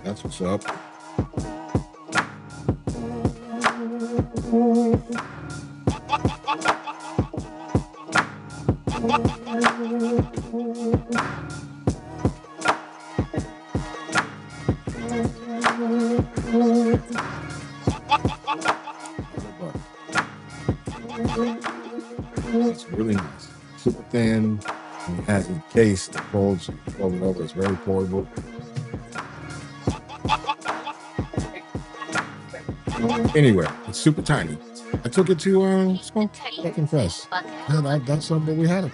That's what's up. It's really nice. Super thin. And it has a case that folds it over. It's very portable. Anyway, it's super tiny. I took it to Smoke Fucking Fest. Yeah, that's something we had it.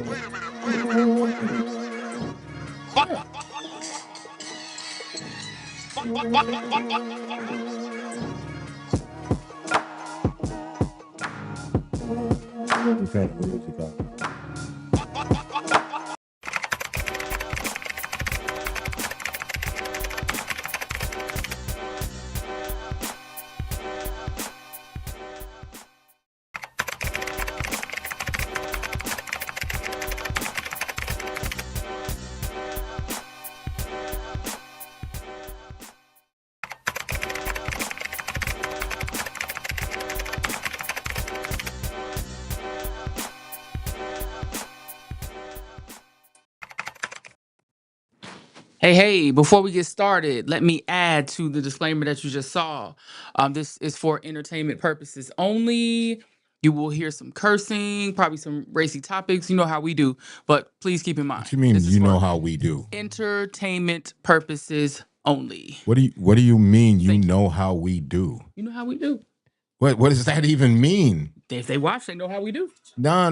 Hey, before we get started, let me add to the disclaimer that you just saw. This is for entertainment purposes only. You will hear some cursing, probably some racy topics. You know how we do, but please keep in mind. What you mean, you know how we do? Entertainment purposes only. What do you mean you know how we do? You know how we do. What does that even mean? If they watch, they know how we do. No.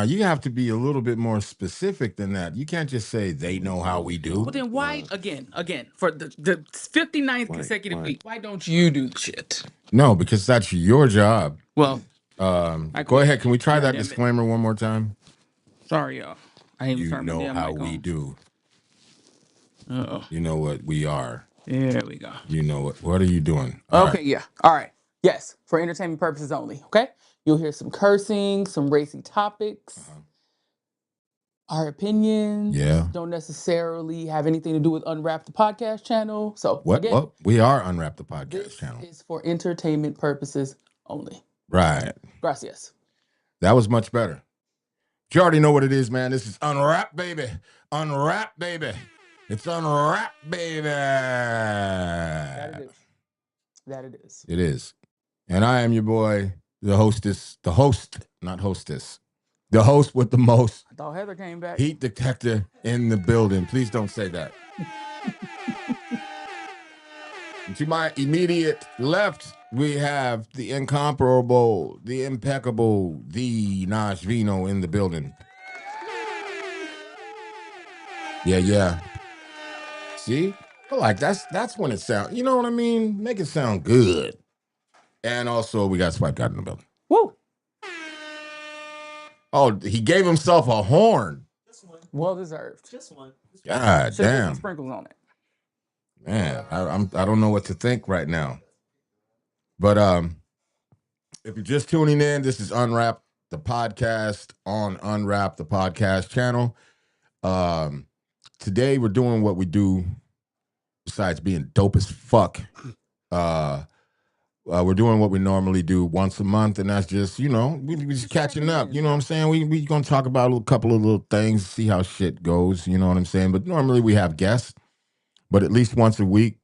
You have to be a little bit more specific than that. You can't just say they know how we do. Well, then why, again, for the 59th consecutive week, why don't you do the shit? No, because that's your job. Well, go ahead. Can we try that disclaimer one more time? Sorry, y'all. You know how we do. Uh-oh. You know what we are. There we go. You know what are you doing? Okay, yeah. All right. Yes, for entertainment purposes only, okay? You'll hear some cursing, some racy topics. Our opinions don't necessarily have anything to do with UNRAP The Podcast channel. So, what? We are UNRAP The Podcast channel. This is for entertainment purposes only. Right. Gracias. That was much better. You already know what it is, man. This is UNRAP, baby. UNRAP, baby. It's UNRAP, baby. That it is. It is. And I am your boy, the host, not hostess. The host with the most. I thought Heather came back. Heat detector in the building. Please don't say that. To my immediate left, we have the incomparable, the impeccable, the Naj Vino in the building. Yeah. See? Like that's when it sounds, you know what I mean? Make it sound good. And also we got Swipe God in the building. Woo! Oh, he gave himself a horn. Just one. Well deserved. Just one. God damn. Sprinkles on it. Man, I don't know what to think right now. But if you're just tuning in, this is UNRAP The Podcast on UNRAP The Podcast channel. Today we're doing what we do besides being dope as fuck. We're doing what we normally do once a month, and that's just, we just catching up. You know what I'm saying? We going to talk about a couple of little things, see how shit goes. You know what I'm saying? But normally we have guests, but at least once a week,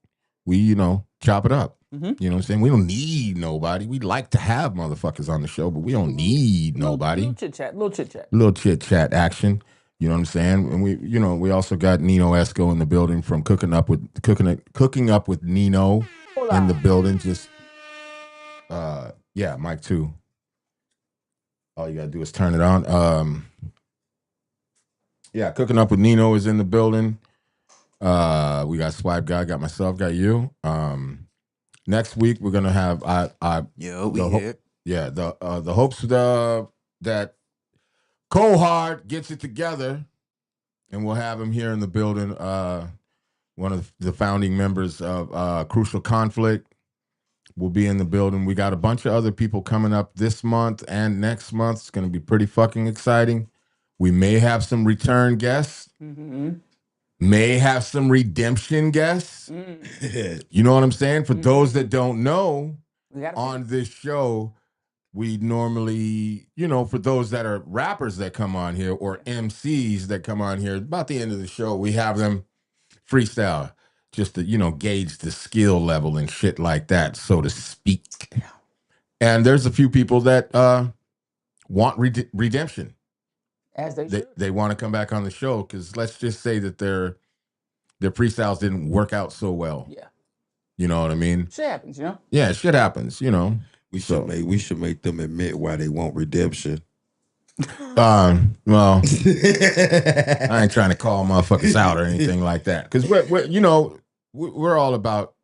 we, chop it up. Mm-hmm. You know what I'm saying? We don't need nobody. We like to have motherfuckers on the show, but we don't need nobody. Little chit chat action. You know what I'm saying? And we also got Nino Esco in the building from Cooking Up with Nino. Hola. In the building. Just mic 2. All you gotta do is turn it on. Cooking Up with Nino is in the building. We got Swipe Guy, got myself, got you. Next week we're gonna have we here. Yeah, the hopes that Cohart gets it together, and we'll have him here in the building. One of the founding members of Crucial Conflict will be in the building. We got a bunch of other people coming up this month and next month. It's going to be pretty fucking exciting. We may have some return guests. May have some redemption guests. You know what I'm saying? For those that don't know, on this show, we normally, for those that are rappers that come on here or MCs that come on here, about the end of the show, we have them freestyle just to, gauge the skill level and shit like that, so to speak. And there's a few people that want redemption. As they should. They want to come back on the show because let's just say that their freestyles didn't work out so well. Yeah. You know what I mean? Shit happens, Yeah, shit happens, We should make them admit why they want redemption. Well, I ain't trying to call motherfuckers out or anything like that, because we're all about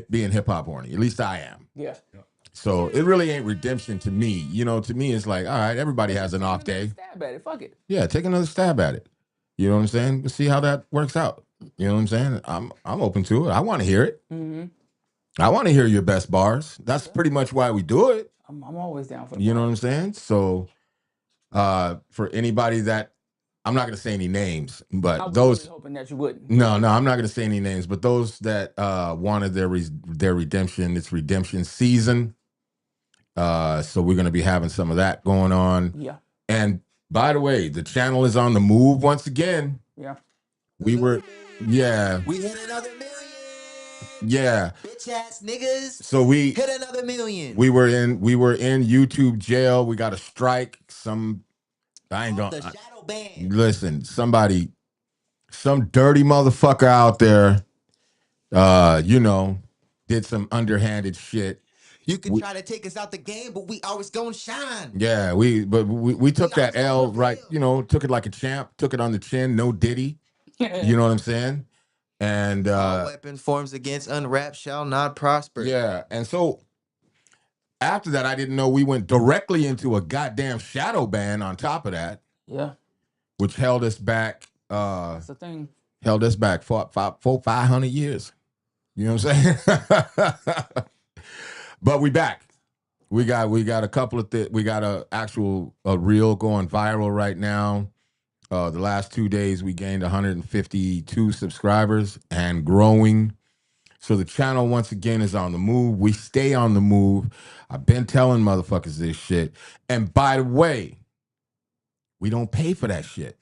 being hip hop horny. At least I am. Yeah. So it really ain't redemption to me. To me, it's like, all right, everybody has an off day. Stab at it. Fuck it. Yeah, take another stab at it. You know what I'm saying? Let's see how that works out. You know what I'm saying? I'm open to it. I want to hear it. I want to hear your best bars. That's pretty much why we do it. I'm always down for it. You know what I'm saying? So for anybody that, I'm not going to say any names, but I was those really hoping that you wouldn't. No, I'm not going to say any names, but those that wanted their redemption, it's redemption season. So we're going to be having some of that going on. Yeah. And by the way, the channel is on the move once again. Yeah. We hit another million. Yeah. Bitch ass niggas. So we hit another million. We were in YouTube jail. We got a strike. I ain't gonna. The shadow ban. Listen, some dirty motherfucker out there, did some underhanded shit. You can try to take us out the game, but we always gonna shine. Yeah, we took that L right, took it like a champ, took it on the chin, no diddy. You know what I'm saying? And all weapon forms against UNRAP shall not prosper. Yeah, and so after that, I didn't know we went directly into a goddamn shadow ban on top of that. Yeah. Which held us back. That's the thing. Held us back for 500 years. You know what I'm saying? But we back. We got a couple of we got a reel going viral right now. The last 2 days we gained 152 subscribers and growing. So the channel once again is on the move. We stay on the move. I've been telling motherfuckers this shit. And by the way, we don't pay for that shit.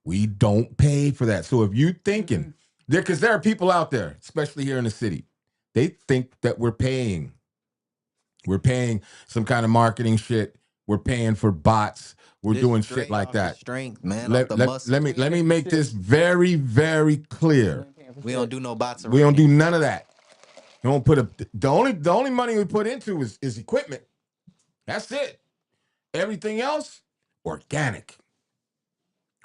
We don't pay for that. So if you thinking, because there are people out there, especially here in the city, they think that we're paying. We're paying some kind of marketing shit. We're paying for bots. We're doing shit like that. Strength, man. Let me make this very, very clear. We don't do no bots. We don't do none of that. We don't the only money we put into is equipment. That's it. Everything else, organic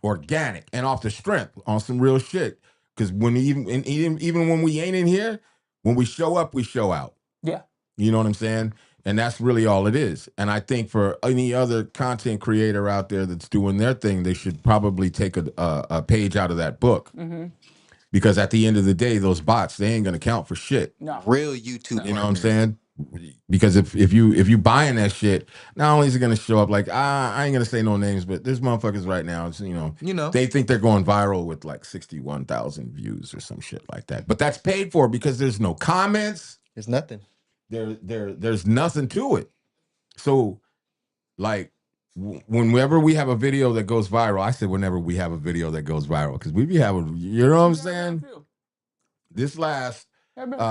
and off the strength on some real shit. Because even when we ain't in here, when we show up, we show out. Yeah. You know what I'm saying? And that's really all it is. And I think for any other content creator out there that's doing their thing, they should probably take a page out of that book. Because at the end of the day, those bots, they ain't gonna count for shit. No. Real YouTube. You know what I'm saying? Because if you buying that shit, not only is it gonna show up like I ain't gonna say no names, but there's motherfuckers right now. It's, they think they're going viral with like 61,000 views or some shit like that. But that's paid for because there's no comments. There's nothing. There's nothing to it. So, like, whenever we have a video that goes viral, I said whenever we have a video that goes viral, because we be having, you know what I'm saying? This last month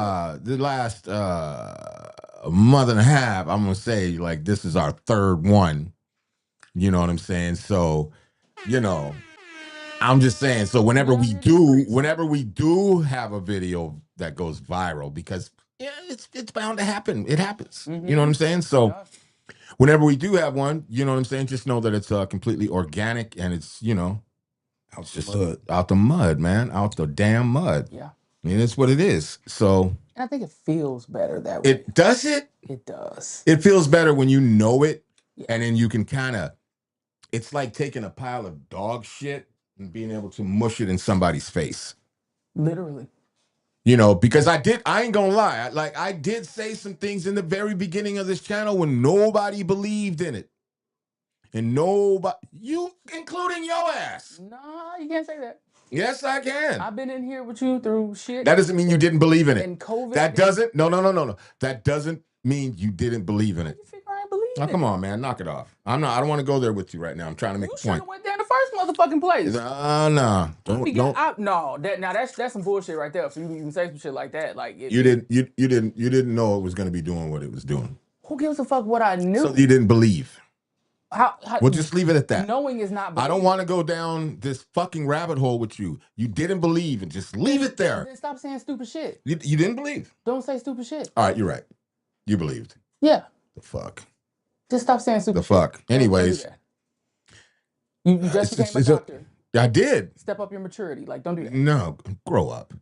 and a half, I'm gonna say like this is our third one. You know what I'm saying? So, I'm just saying. So whenever we do have a video that goes viral, because it's bound to happen. It happens. You know what I'm saying? So whenever we do have one, you know what I'm saying? Just know that it's completely organic and it's, it's just out the mud, man, out the damn mud. Yeah. I mean, it's what it is. So And I think it feels better that way. it does it. It does. It feels better when you know it, Yeah. and then you can kind of. It's like taking a pile of dog shit and being able to mush it in somebody's face. Literally. You know, because I ain't gonna lie. I did say some things in the very beginning of this channel when nobody believed in it. And nobody, you, including your ass. No, you can't say that. Yes, I can. I've been in here with you through shit. That doesn't mean you didn't believe in it. And COVID. That doesn't, no. That doesn't mean you didn't believe in it. You figure I believe Oh, come on, man. Knock it off. I don't want to go there with you right now. I'm trying to make a point. You should have went there in the first motherfucking place. No. That's some bullshit right there. So you can say some shit like that. Like you didn't know it was going to be doing what it was doing. Who gives a fuck what I knew? So you didn't believe. How We'll just leave it at that. Knowing is not believing. I don't want to go down this fucking rabbit hole with you. You didn't believe, and just leave it there. Then stop saying stupid shit. You didn't believe. Don't say stupid shit. All right, you're right. You believed. Yeah. The fuck. Just stop saying stupid shit. The fuck. Anyways. You just became a doctor. I did. Step up your maturity. Like, don't do that. No, grow up.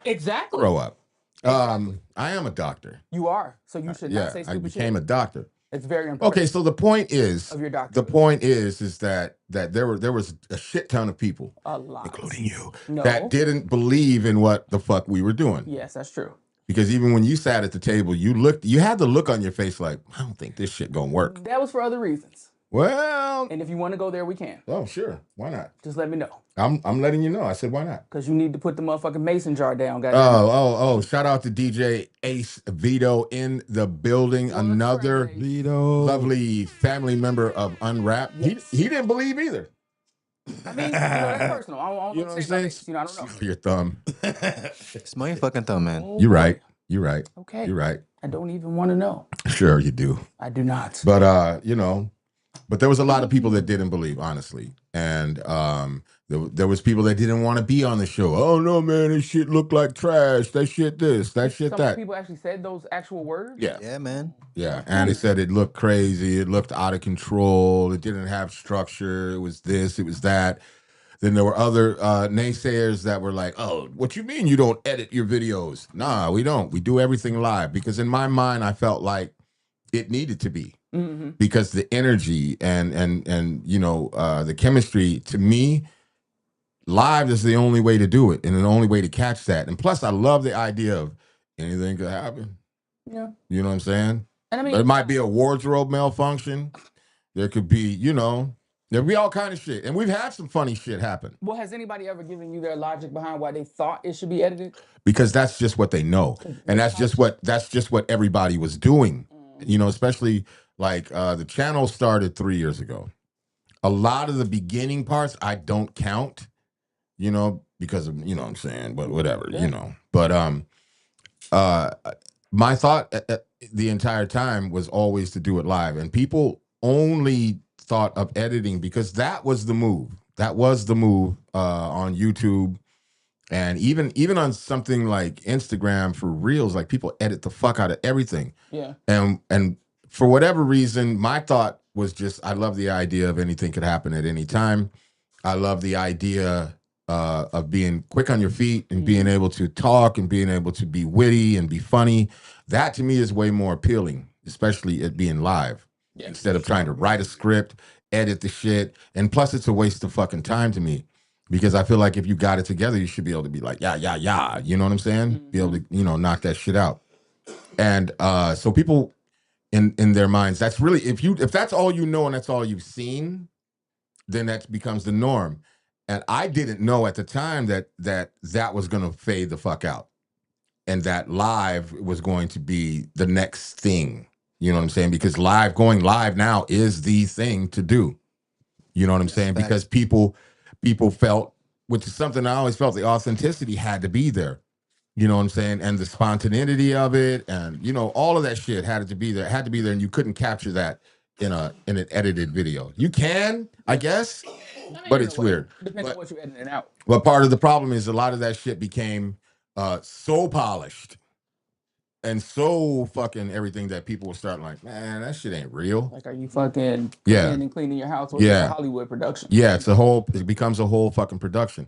Exactly. Grow up. Exactly. I am a doctor. You are. So you should not say stupid shit. I became a doctor. It's very important. Okay, so the point is, of your doctor. The point is that there was a shit ton of people, a lot, including you, that didn't believe in what the fuck we were doing. Yes, that's true. Because even when you sat at the table, you had the look on your face like, I don't think this shit gonna work. That was for other reasons. Well, and if you want to go there, we can. Oh, sure. Why not? Just let me know. I'm letting you know. I said, why not? Because you need to put the motherfucking mason jar down, guys. Oh. Shout out to DJ Ace Vito in the building. Another Vito, lovely family member of UNRAP. Yes. He didn't believe either. I mean, that's personal. I don't you know what I'm saying? I don't know. Smell your thumb. Smell your fucking thumb, man. You're right. You're right. Okay. You're right. I don't even want to know. Sure you do. I do not. But but there was a lot of people that didn't believe, honestly. And there was people that didn't want to be on the show. Oh no, man, this shit looked like trash. That shit this, that shit that. Some people actually said those actual words? Yeah. Yeah, man. Yeah. And they said it looked crazy, it looked out of control, it didn't have structure, it was this, it was that. Then there were other naysayers that were like, oh, what you mean you don't edit your videos? Nah, we don't. We do everything live. Because in my mind, I felt like it needed to be. Mm-hmm. Because the energy and the chemistry, to me, live is the only way to do it and the only way to catch that. And plus, I love the idea of anything could happen. Yeah. You know what I'm saying? And I mean, there might be a wardrobe malfunction. There could be, there'll be all kind of shit. And we've had some funny shit happen. Well, has anybody ever given you their logic behind why they thought it should be edited? Because that's just what they know. And that's just what everybody was doing. Especially like the channel started 3 years ago. A lot of the beginning parts I don't count, because of, what I'm saying, but whatever, But my thought the entire time was always to do it live. And people only thought of editing because that was the move. That was the move on YouTube. And even on something like Instagram for Reels, like people edit the fuck out of everything. Yeah. And for whatever reason, my thought was just, I love the idea of anything could happen at any time. I love the idea of being quick on your feet and being able to talk and being able to be witty and be funny. That to me is way more appealing, especially it being live. Yeah. Instead of trying to write a script, edit the shit. And plus it's a waste of fucking time to me. Because I feel like if you got it together, you should be able to be like, yeah. You know what I'm saying? Mm-hmm. Be able to, knock that shit out. And so people in their minds, that's really, if that's all you know and that's all you've seen, then that becomes the norm. And I didn't know at the time that was going to fade the fuck out. And that live was going to be the next thing. You know what I'm saying? Because going live now is the thing to do. You know what I'm saying? Facts. Because people felt, which is something I always felt, the authenticity had to be there. You know what I'm saying? And the spontaneity of it and, all of that shit had to be there. It had to be there, and you couldn't capture that in an edited video. You can, I guess, but it's weird. Depends on what you're editing out. But part of the problem is a lot of that shit became so polished and so fucking everything that people were starting like, man, that shit ain't real. Like, are you fucking and cleaning your house? Or yeah, a Hollywood production. Yeah, it becomes a whole fucking production,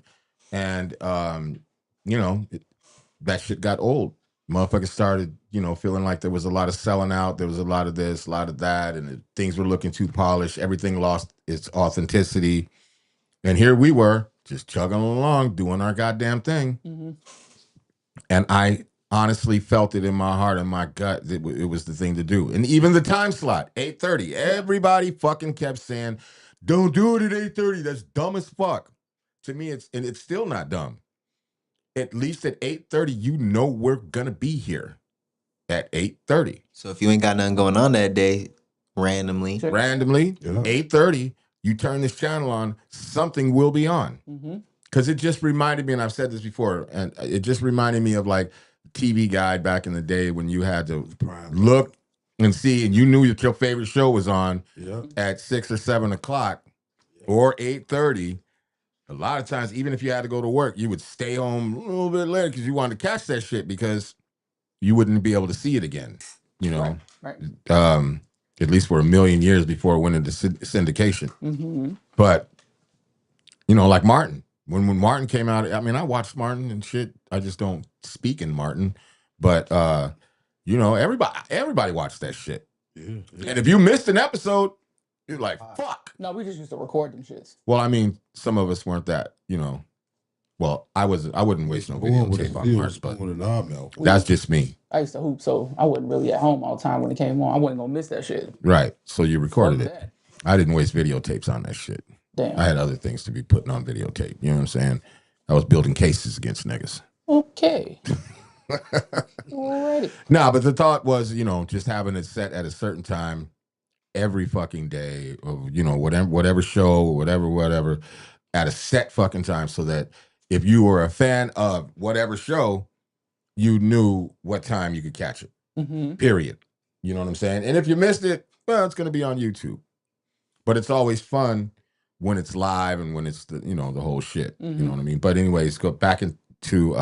and that shit got old. Motherfuckers started, feeling like there was a lot of selling out. There was a lot of this, a lot of that, and things were looking too polished. Everything lost its authenticity. And here we were, just chugging along, doing our goddamn thing. Mm-hmm. And I honestly felt it in my heart and my gut that it was the thing to do. And even the time slot, 8:30, everybody fucking kept saying, don't do it at 8:30. That's dumb as fuck. To me, it's still not dumb. At least at 8:30, we're gonna be here at 8:30. So if you ain't got nothing going on that day, randomly, 8:30, you turn this channel on, something will be on. Mm-hmm. Because it just reminded me, and I've said this before, and it just reminded me of like TV Guide back in the day when you had to look and see, and you knew that your favorite show was on at 6 or 7 o'clock or 8:30. A lot of times, even if you had to go to work, you would stay home a little bit later because you wanted to catch that shit because you wouldn't be able to see it again. Right. At least for a million years before it went into syndication. Mm-hmm. But, like Martin. When Martin came out, I mean, I watched Martin and shit. I just don't speak in Martin. But, everybody watched that shit. Yeah. And if you missed an episode, you're like, fuck. No, we just used to record them shits. Well, I mean, some of us weren't that, Well, I wouldn't waste no videotape on Martin, but that's just me. I used to hoop, so I wasn't really at home all the time when it came on. I wasn't gonna miss that shit. Right. So you recorded Fuck it. that. I didn't waste videotapes on that shit. Damn. I had other things to be putting on videotape. You know what I'm saying? I was building cases against niggas. Okay. Alrighty. No, but the thought was, just having it set at a certain time every fucking day of, whatever show, whatever, at a set fucking time so that if you were a fan of whatever show, you knew what time you could catch it. Mm-hmm. Period. You know what I'm saying? And if you missed it, well, it's going to be on YouTube. But it's always fun when it's live and when it's the whole shit. Mm-hmm. You know what I mean? But anyways, go back into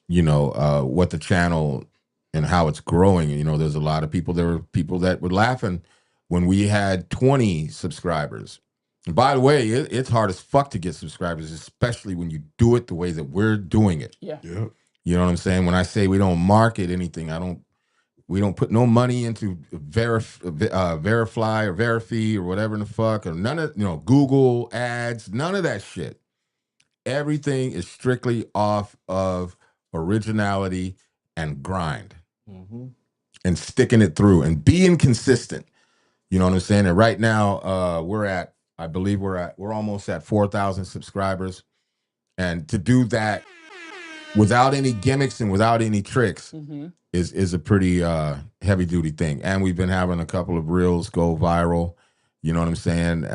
what the channel and how it's growing. There's a lot of people. There were people that were laughing when we had 20 subscribers. And by the way, it's hard as fuck to get subscribers, especially when you do it the way that we're doing it. Yeah. You know what I'm saying? When I say we don't market anything, we don't put no money into Verify or Verify or whatever in the fuck, or none of, Google ads, none of that shit. Everything is strictly off of originality and grind and sticking it through and being consistent. You know what I'm saying? And right now, we're almost at 4,000 subscribers. And to do that without any gimmicks and without any tricks is a pretty heavy duty thing. And we've been having a couple of reels go viral. You know what I'm saying?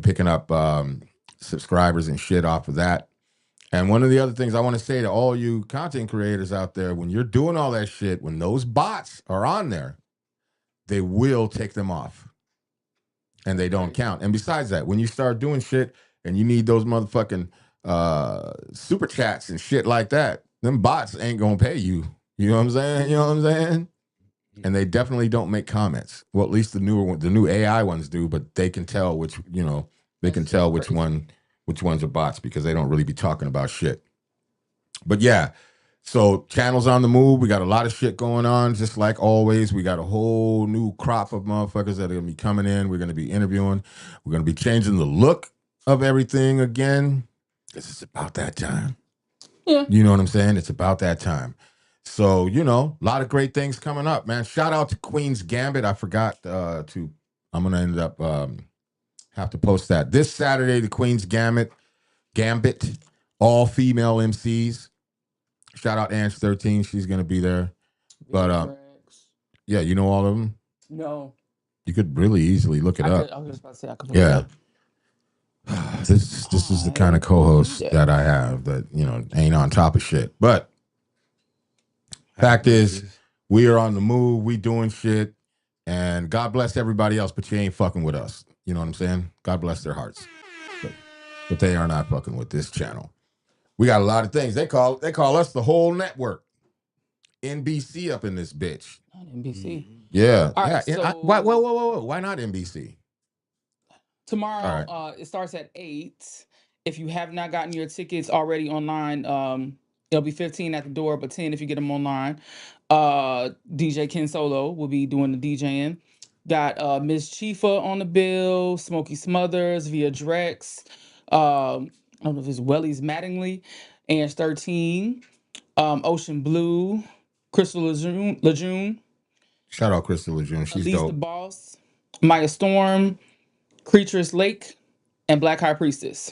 Picking up subscribers and shit off of that. And one of the other things I want to say to all you content creators out there, when you're doing all that shit, when those bots are on there, they will take them off. And they don't count. And besides that, when you start doing shit and you need those motherfucking super chats and shit like that, them bots ain't gonna pay you. You know what I'm saying? And they definitely don't make comments. Well, at least the new AI ones do, but they can tell which ones are bots because they don't really be talking about shit. But yeah. So channels on the move. We got a lot of shit going on, just like always. We got a whole new crop of motherfuckers that are going to be coming in. We're going to be interviewing. We're going to be changing the look of everything again because it's about that time. Yeah. You know what I'm saying? It's about that time. So, a lot of great things coming up, man. Shout out to Queen's Gambit. I forgot I'm going to end up have to post that. This Saturday, the Queen's Gambit, all female MCs. Shout out Ange 13. She's going to be there. But, yeah, you know all of them? No. You could really easily look it up. I was just about to say I could look it up. This is the kind of co-host that I have that, ain't on top of shit. But fact is, we are on the move. We doing shit. And God bless everybody else, but you ain't fucking with us. You know what I'm saying? God bless their hearts. But they are not fucking with this channel. We got a lot of things. They call us the whole network. NBC up in this bitch. Not NBC. Yeah. All right, yeah. so Why not NBC? Tomorrow, it starts at 8. If you have not gotten your tickets already online, It'll be 15 at the door, but 10 if you get them online. DJ Ken Solo will be doing the DJing. Got Miss Chifa on the bill, Smokey Smothers, Via Drex. I don't know if it's Welly's Mattingly, Ange 13, Ocean Blue, Crystal Lejeune, Shout out Crystal Lejeune. She's Elise the dope. Boss, Maya Storm, Creatures Lake, and Black High Priestess.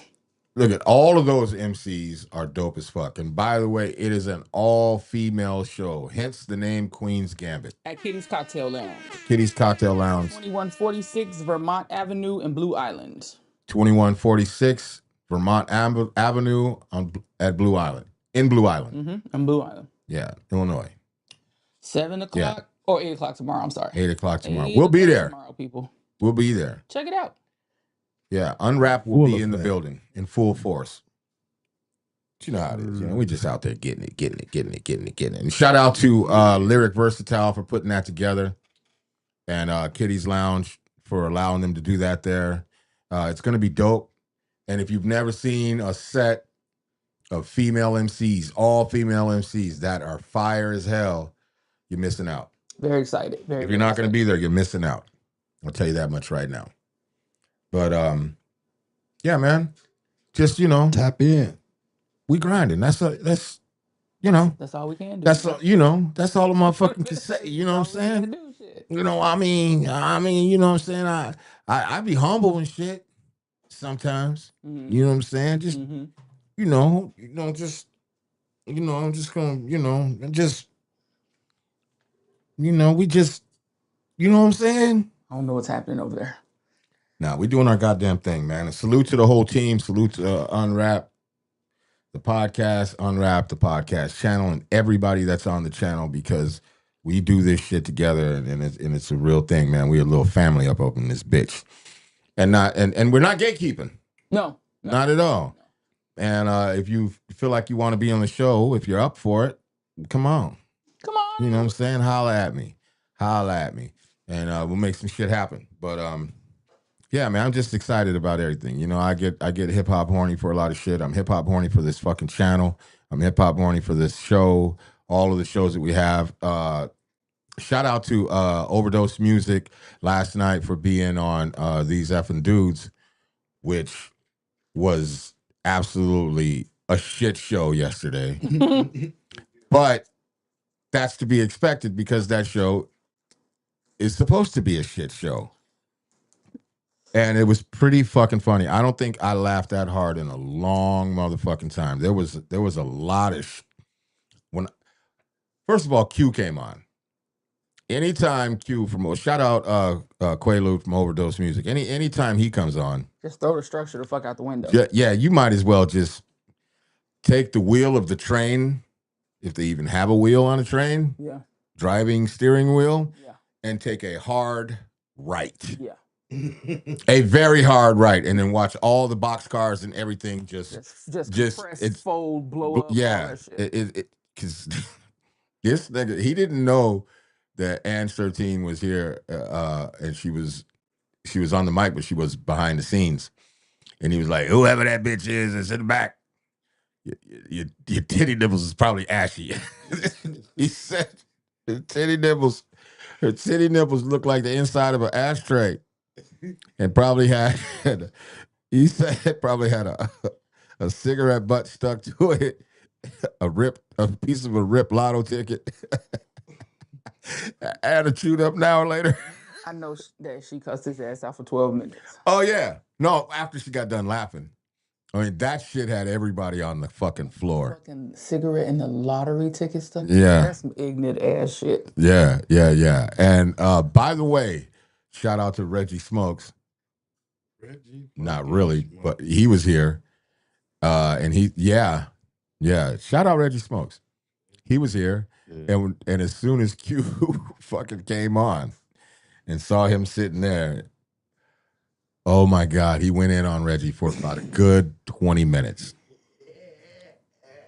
Look at all of those MCs are dope as fuck. And by the way, it is an all-female show, hence the name Queen's Gambit. At Kitty's Cocktail Lounge. Kitty's Cocktail Lounge. 2146 Vermont Avenue in Blue Island. 2146 Vermont Avenue at Blue Island. In Blue Island. Mm-hmm. In Blue Island. Yeah, Illinois. 7 o'clock or 8 o'clock tomorrow. I'm sorry. 8 o'clock tomorrow. We'll be there. Tomorrow, people. We'll be there. Check it out. Yeah, UNRAP will be in the building in full force. But you know how it is. You know, we just out there getting it. And shout out to Lyric Versatile for putting that together, and Kitty's Lounge for allowing them to do that there. It's going to be dope. And if you've never seen a set of female MCs, all female MCs that are fire as hell, you're missing out. Very excited. If you're not going to be there, you're missing out. I'll tell you that much right now. But yeah, man, just tap in. We grinding. That's That's all we can do. That's all a motherfucker can say. You know what I'm saying? I mean, you know what I'm saying? I be humble and shit sometimes. Mm-hmm. You know what I'm saying? Just mm-hmm. I'm just gonna, we just, you know what I'm saying? I don't know what's happening over there. Nah, we doing our goddamn thing, man. And salute to the whole team. Salute to UNRAP The Podcast, UNRAP The Podcast channel, and everybody that's on the channel, because we do this shit together, and it's a real thing, man. We're a little family up in this bitch, and we're not gatekeeping. No, not at all. And if you feel like you want to be on the show, if you're up for it, come on. You know what I'm saying? Holla at me, and we'll make some shit happen. But yeah, man, I'm just excited about everything. You know, I get hip hop horny for a lot of shit. I'm hip hop horny for this fucking channel. I'm hip hop horny for this show. All of the shows that we have. Shout out to Overdose Music last night for being on These Effing Dudes, which was absolutely a shit show yesterday. But that's to be expected, because that show is supposed to be a shit show. And it was pretty fucking funny. I don't think I laughed that hard in a long motherfucking time. There was a lot of first of all, Q came on. Anytime Q shout out Quaalude from Overdose Music. Anytime he comes on, just throw the structure the fuck out the window. Yeah, you might as well just take the wheel of the train, if they even have a wheel on a train. Yeah. Driving steering wheel. Yeah. And take a hard right. Yeah. A very hard right, and then watch all the boxcars and everything just compress, fold, blow up. Yeah, because this nigga, he didn't know that Ange 13 was here, and she was on the mic, but she was behind the scenes, and he was like, "Whoever that bitch is in the back, your titty nipples is probably ashy." He said, her titty nipples look like the inside of an ashtray. And probably had he said probably had a cigarette butt stuck to it, a piece of a ripped lotto ticket, and a chewed up an hour later. I know that she cussed his ass out for 12 minutes. Oh yeah, no, after she got done laughing. I mean, that shit had everybody on the fucking floor. Fucking cigarette and the lottery ticket stuff. Yeah, that's some ignorant ass shit. Yeah. And by the way, shout out to Reggie Smokes. Not really, but he was here. And shout out Reggie Smokes. He was here. Yeah. And as soon as Q fucking came on and saw him sitting there, oh my God, he went in on Reggie for about a good 20 minutes.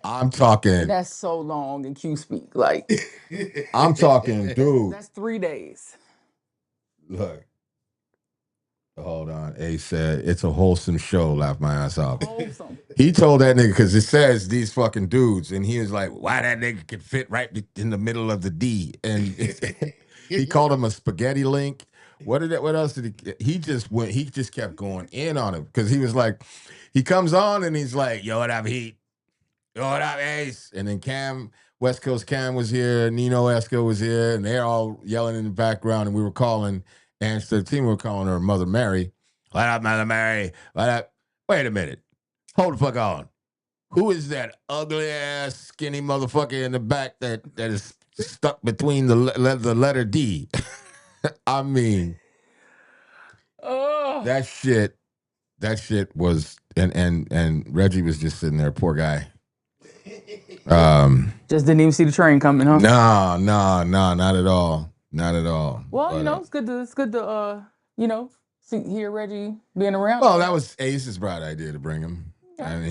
I'm talking. That's so long in Q speak. Like, I'm talking, dude. That's 3 days. Look. Hold Hold on. Ace said, it's a wholesome show. Laugh my ass off. Wholesome. He told that nigga, because it says these fucking dudes, and he was like, why that nigga could fit right in the middle of the D. And he called him a spaghetti link. What else did he just kept going in on him, because he was like, he comes on and he's like, yo, what up, Heat? Yo, what up, Ace? And then West Coast Cam was here, Nino Esco was here, and they're all yelling in the background, and we were calling Ange 13, we were calling her Mother Mary. What up, Mother Mary? What up? Wait a minute. Hold the fuck on. Who is that ugly ass skinny motherfucker in the back that is stuck between the letter D? I mean, that shit was, and Reggie was just sitting there, poor guy. Just didn't even see the train coming, huh? No, not at all. Not at all. Well, but, it's good to hear Reggie being around. Well, that was Ace's bright idea to bring him. Yeah. And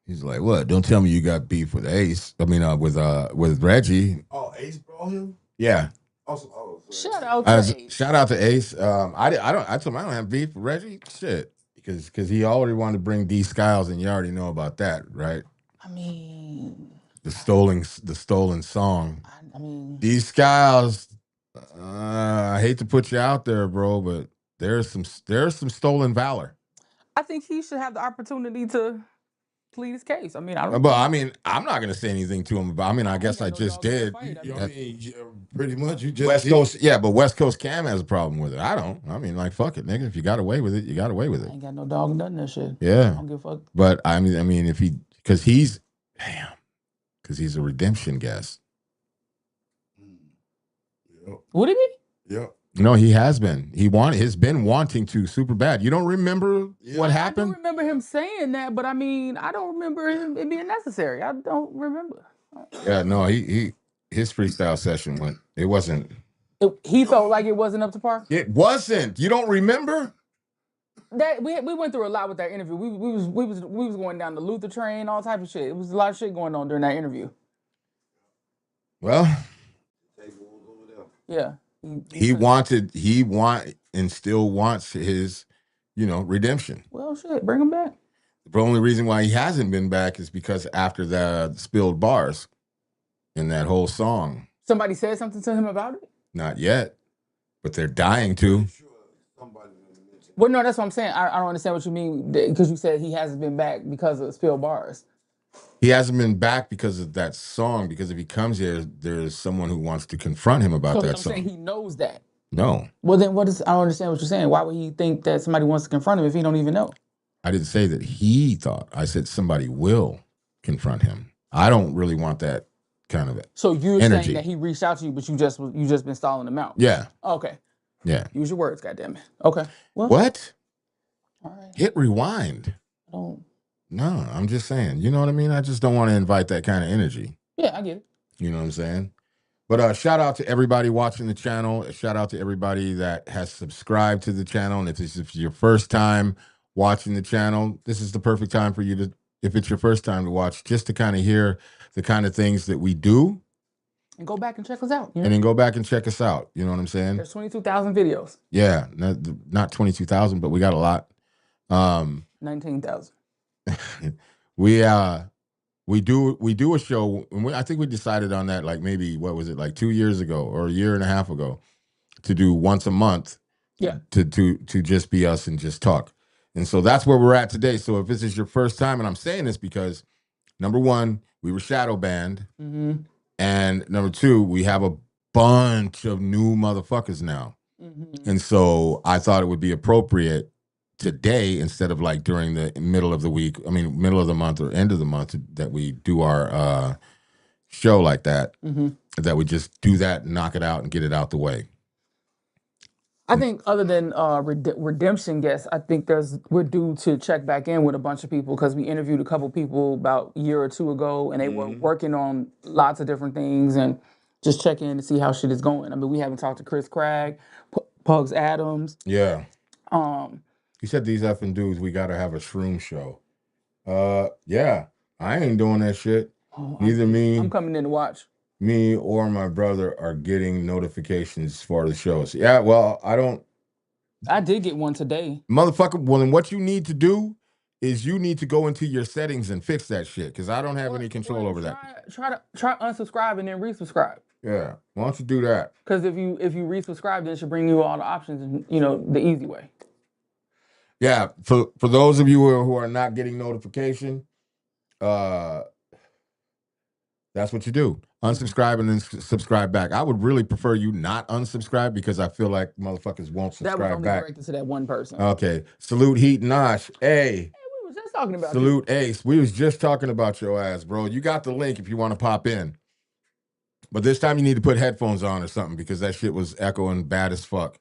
he's like, what? Don't tell me you got beef with Ace. I mean, with Reggie. Oh, Ace brought him? Yeah. Awesome. Shout out to Ace. Shout out to Ace. I told him I don't have beef with Reggie. Shit. Because he already wanted to bring D Skiles, and you already know about that, right? I mean, the stolen song. I mean, D Skiles. I hate to put you out there, bro, but there's some stolen valor. I think he should have the opportunity to plead his case. I mean, I'm not gonna say anything to him about. I mean, I guess I just did. Pretty much, you just West Coast. Yeah, but West Coast Cam has a problem with it. I don't. I mean, like, fuck it, nigga. If you got away with it, you got away with it. I ain't got no dog in nothing that shit. Yeah, I don't give a fuck. But I mean, because he's a redemption guest. Yep. Would he be? Yep. No, he has been. He's been wanting to super bad. You don't remember what happened? I don't remember him saying that, but I mean, I don't remember it being necessary. I don't remember. Yeah, no, his freestyle session went. It wasn't. He felt like it wasn't up to par. It wasn't. You don't remember? That we went through a lot with that interview. We was going down the Luther train, all type of shit. It was a lot of shit going on during that interview. Well, yeah. He and still wants his, redemption. Well, shit, bring him back. The only reason why he hasn't been back is because after the spilled bars in that whole song. Somebody said something to him about it? Not yet, but they're dying to. Well, no, that's what I'm saying. I don't understand what you mean, because you said he hasn't been back because of spilled bars. He hasn't been back because of that song, because if he comes here, there's someone who wants to confront him about that song. I'm saying he knows that. No. Well, then I don't understand what you're saying. Why would he think that somebody wants to confront him if he don't even know? I didn't say that he thought. I said somebody will confront him. I don't really want that kind of So you're energy. saying that he reached out to you, but you just been stalling him out? Yeah. Okay. Yeah. Use your words, goddammit. Okay. Well, what? All right. Hit rewind. I don't. No, I'm just saying. You know what I mean? I just don't want to invite that kind of energy. Yeah, I get it. You know what I'm saying? But shout out to everybody watching the channel. Shout out to everybody that has subscribed to the channel. And if this is your first time watching the channel, this is the perfect time for you to, if it's your first time to watch, just to kind of hear the kind of things that we do. And go back and check us out. And then go back and check us out. You know what I'm saying? There's 22,000 videos. Yeah, not 22,000, but we got a lot. 19,000. We do a show, and I think we decided on that like maybe, what was it, like 2 years ago or a year and a half ago, to do once a month. Yeah. To just be us and just talk. And so that's where we're at today. So if this is your first time, and I'm saying this because number one, we were shadow banned. Mm-hmm. And number two, we have a bunch of new motherfuckers now. Mm-hmm. And so I thought it would be appropriate today, instead of like during the middle of the week, middle of the month or end of the month, that we do our show like that, that we just do that, knock it out, and get it out the way. I think other than redemption guests, I think we're due to check back in with a bunch of people, because we interviewed a couple people about a year or two ago, and they were working on lots of different things, and just check in to see how shit is going. I mean, we haven't talked to Chris Craig, Pugs Adams. Yeah. He said these effing dudes, we got to have a shroom show. Yeah, I ain't doing that shit. Neither me. I'm coming in to watch. Me or my brother are getting notifications for the shows. Yeah, well, I don't I did get one today. Motherfucker, well, then what you need to do is you need to go into your settings and fix that shit, because I don't have any control over that. Try unsubscribe and then resubscribe. Yeah, why don't you do that? Because if you resubscribe, then it should bring you all the options and the easy way. Yeah, for those of you who are not getting notification, that's what you do. Unsubscribe and then subscribe back. I would really prefer you not unsubscribe, because I feel like motherfuckers won't subscribe that was only back. directed to that one person. Okay. Salute Heat Nosh. Hey. We was just talking about Salute Ace. We was just talking about your ass, bro. You got the link if you want to pop in. But this time you need to put headphones on or something, because that shit was echoing bad as fuck.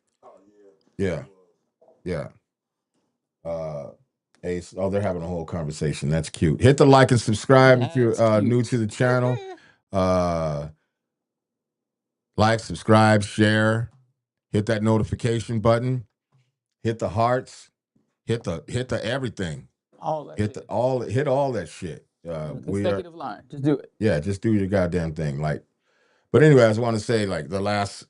Yeah. Yeah. Ace. Oh, they're having a whole conversation. That's cute. Hit the like and subscribe if you're new to the channel. Like, subscribe, share, hit that notification button, hit the hearts, hit the everything. All that hit shit. Hit all that shit. Consecutive line. Just do it. Yeah, just do your goddamn thing. But anyway, I just want to say, the last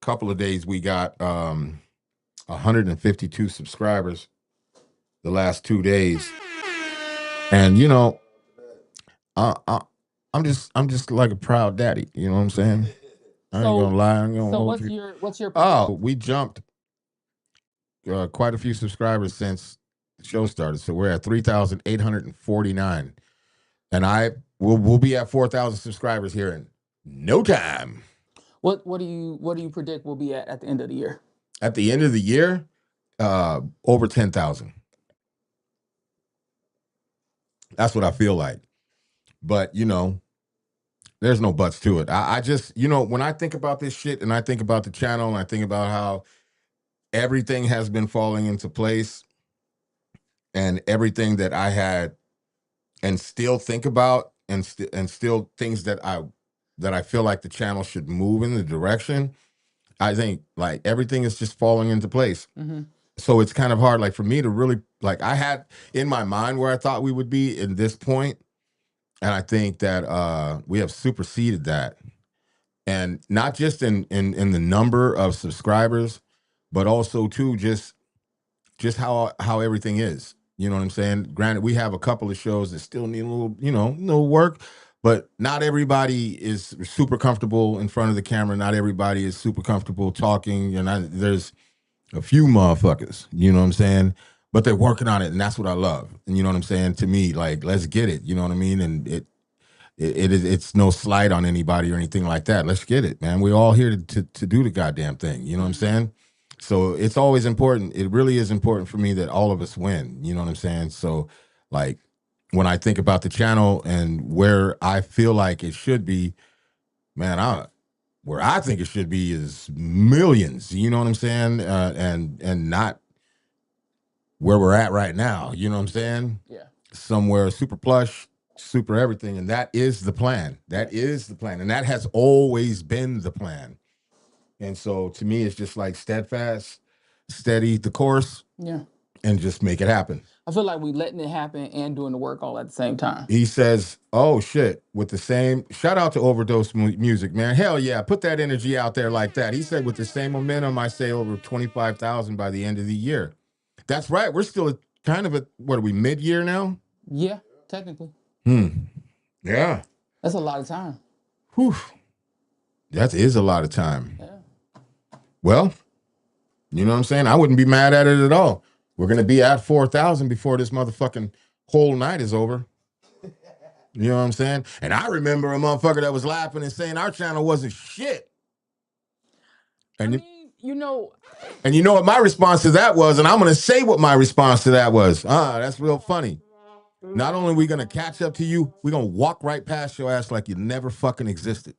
couple of days we got 152 subscribers the last 2 days. And I'm just like a proud daddy, you know what I'm saying? I ain't gonna lie. What's your we jumped quite a few subscribers since the show started. So we're at 3,849. And we'll be at 4,000 subscribers here in no time. What do you predict we'll be at the end of the year? At the end of the year, over 10,000. That's what I feel like. But there's no buts to it. I just, when I think about this shit and I think about the channel and I think about how everything has been falling into place and everything that I had and still think about and still things that I feel like the channel should move in the direction, I think everything is just falling into place. Mm-hmm. So it's kind of hard for me to really I had in my mind where I thought we would be in this point. And I think that we have superseded that. And not just in the number of subscribers, but also too just how everything is. You know what I'm saying? Granted, we have a couple of shows that still need a little work, but not everybody is super comfortable in front of the camera. Not everybody is super comfortable talking. And there's a few motherfuckers, you know what I'm saying? But they're working on it, and that's what I love. And you know what I'm saying? To me, let's get it. You know what I mean? And it's no slight on anybody or anything like that. Let's get it, man. We're all here to do the goddamn thing. You know what I'm saying? So it's always important. It really is important for me that all of us win. You know what I'm saying? So when I think about the channel and where I feel like it should be, man, where I think it should be is millions. You know what I'm saying? And not where we're at right now. You know what I'm saying? Yeah. Somewhere super plush, super everything. And that is the plan. That is the plan. And that has always been the plan. And so to me, it's just steadfast, steady the course. Yeah. And just make it happen. I feel like we letting it happen and doing the work all at the same time. He says, oh shit, with the same, shout out to Overdose Music, man. Hell yeah, put that energy out there like that. He said with the same momentum, I say over 25,000 by the end of the year. That's right. We're still kind of what are we, mid-year now? Yeah, technically. Yeah. That's a lot of time. Whew. That is a lot of time. Yeah. Well, you know what I'm saying? I wouldn't be mad at it at all. We're going to be at 4,000 before this motherfucking whole night is over. You know what I'm saying? And I remember a motherfucker that was laughing and saying our channel wasn't shit. And I mean, and you know what my response to that was, and I'm going to say what my response to that was. That's real funny. Not only are we going to catch up to you, we're going to walk right past your ass like you never fucking existed.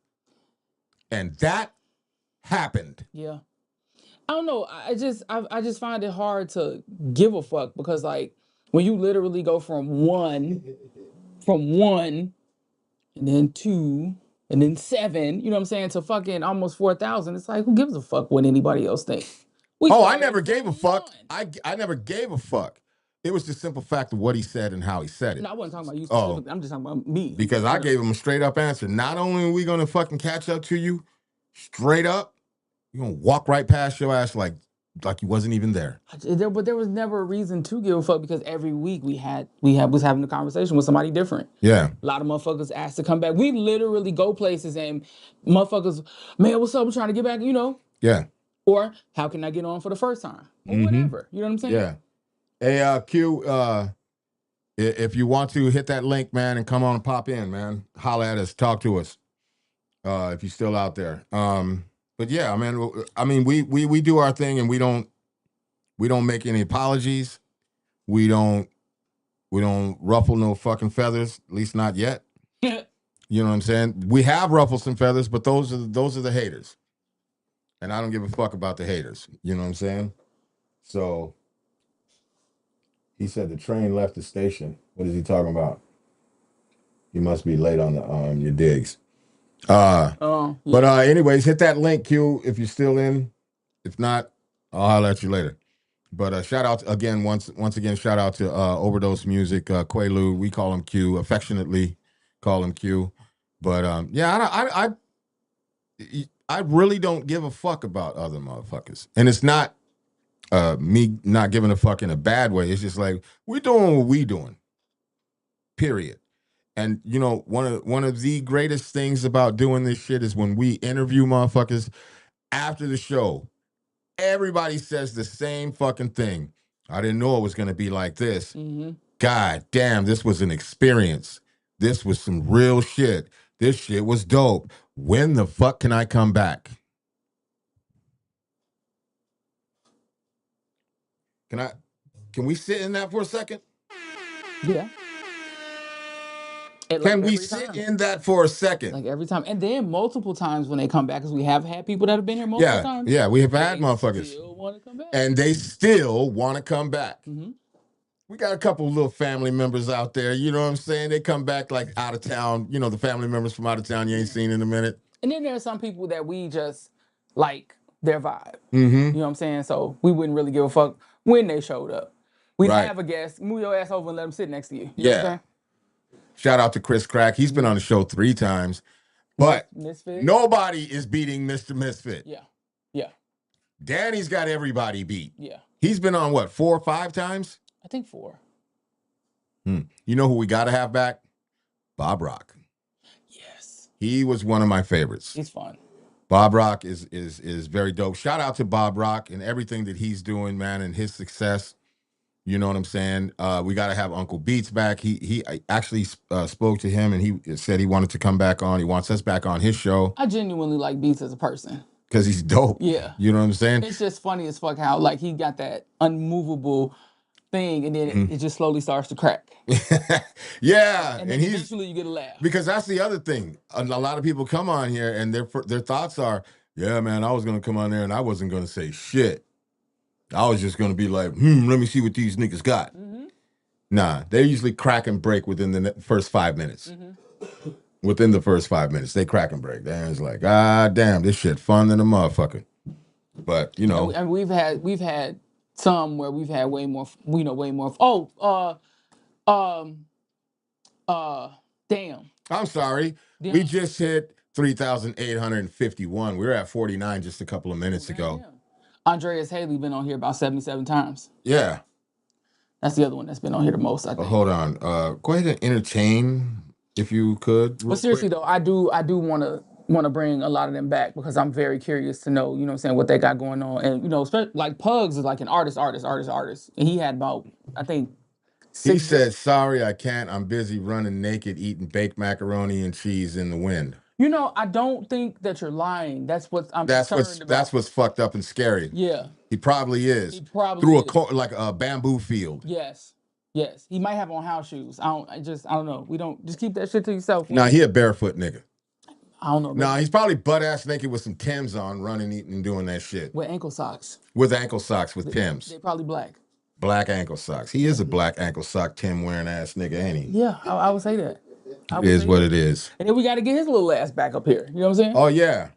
And that happened. Yeah. I don't know. I just find it hard to give a fuck because when you literally go from one and then 2 and then 7, you know what I'm saying, to fucking almost 4,000, it's who gives a fuck what anybody else thinks? I never gave a fuck. I never gave a fuck. It was the simple fact of what he said and how he said it. No, I wasn't talking about you specifically. I'm just talking about me. Because I gave him a straight up answer. Not only are we going to fucking catch up to you, straight up, you're going to walk right past your ass like like you wasn't even there. But there was never a reason to give a fuck because every week was having a conversation with somebody different. Yeah. A lot of motherfuckers asked to come back. We literally go places and motherfuckers, man, what's up? I'm trying to get back, Yeah. Or how can I get on for the first time? Or whatever. You know what I'm saying? Yeah. Hey, Q, if you want to hit that link, man, and come on and pop in, man, holla at us, talk to us, if you're still out there. But yeah, man, I mean, we do our thing, and we don't make any apologies. We don't ruffle no fucking feathers, at least not yet. You know what I'm saying? We have ruffled some feathers, but those are the haters, and I don't give a fuck about the haters. You know what I'm saying? So he said the train left the station. What is he talking about? You must be late on your digs. Yeah. But anyways, hit that link, Q, if you're still in. If not, I'll holler at you later. But shout out again, once again, shout out to Overdose Music, Quaalude. We call him Q, affectionately call him Q. But yeah, I really don't give a fuck about other motherfuckers. And it's not me not giving a fuck in a bad way. It's just like, we're doing what we doing. Period. And one of the greatest things about doing this shit is when we interview motherfuckers after the show, everybody says the same fucking thing. I didn't know it was gonna be like this. God damn, this was an experience. This was some real shit. This shit was dope. When the fuck can I come back? Can we sit in that for a second? Yeah. Can we sit in that for a second? Like every time. And then multiple times when they come back, because we have had people that have been here multiple times. Yeah, we have had motherfuckers. Still want to come back. And they still want to come back. We got a couple of little family members out there, you know what I'm saying? They come back like out of town, the family members from out of town you ain't seen in a minute. And then there are some people that we just like their vibe. You know what I'm saying? So we wouldn't really give a fuck when they showed up. We'd have a guest, move your ass over and let them sit next to you. You know what I'm saying? Shout out to Chris Crack. He's been on the show 3 times. But Misfit. Nobody is beating Mr. Misfit. Yeah. Danny's got everybody beat. Yeah. He's been on what, 4 or 5 times? I think 4. You know who we got to have back? Bob Rock. Yes. He was one of my favorites. He's fun. Bob Rock is very dope. Shout out to Bob Rock and everything that he's doing, man, and his success. You know what I'm saying? We got to have Uncle Beats back. I actually spoke to him, and he said he wanted to come back on. He wants us back on his show. I genuinely like Beats as a person. Because he's dope. Yeah. You know what I'm saying? It's just funny as fuck how, like, he got that unmovable thing, and then it just slowly starts to crack. Yeah. And then eventually you get a laugh. Because that's the other thing. A lot of people come on here, and their thoughts are, yeah, man, I was going to come on there, and I wasn't going to say shit. I was just going to be like, let me see what these niggas got. Nah, they usually crack and break within the first 5 minutes. Within the first 5 minutes, they crack and break. It's like, damn, this shit fun than a motherfucker. But, And we've had some where we've had way more. Damn. I'm sorry. Damn. We just hit 3,851. We were at 49 just a couple of minutes ago. Damn. Andreas Haley been on here about 77 times. Yeah. That's the other one that's been on here the most, I think. Hold on. Go ahead and entertain if you could. But seriously though, I do want to bring a lot of them back because I'm very curious to know, what they got going on. And especially like Pugs is like an artist. And he had about, I think, he said, sorry, I can't. I'm busy running naked, eating baked macaroni and cheese in the wind. I don't think that you're lying. That's what I'm concerned about. That's what's fucked up and scary. Yeah. He probably is. He probably through is. like a bamboo field. Yes. He might have on house shoes. I don't know. We don't just keep that shit to yourself. Nah, he a barefoot nigga. I don't know. Nah, he's probably butt ass naked with some Timbs on, running, eating, and doing that shit. With ankle socks. With ankle socks, with Timbs. They're probably black. Black ankle socks. He is a black ankle sock Tim wearing ass nigga, ain't he? Yeah, I would say that. It is what it is. And then we got to get his little ass back up here. You know what I'm saying? Oh yeah.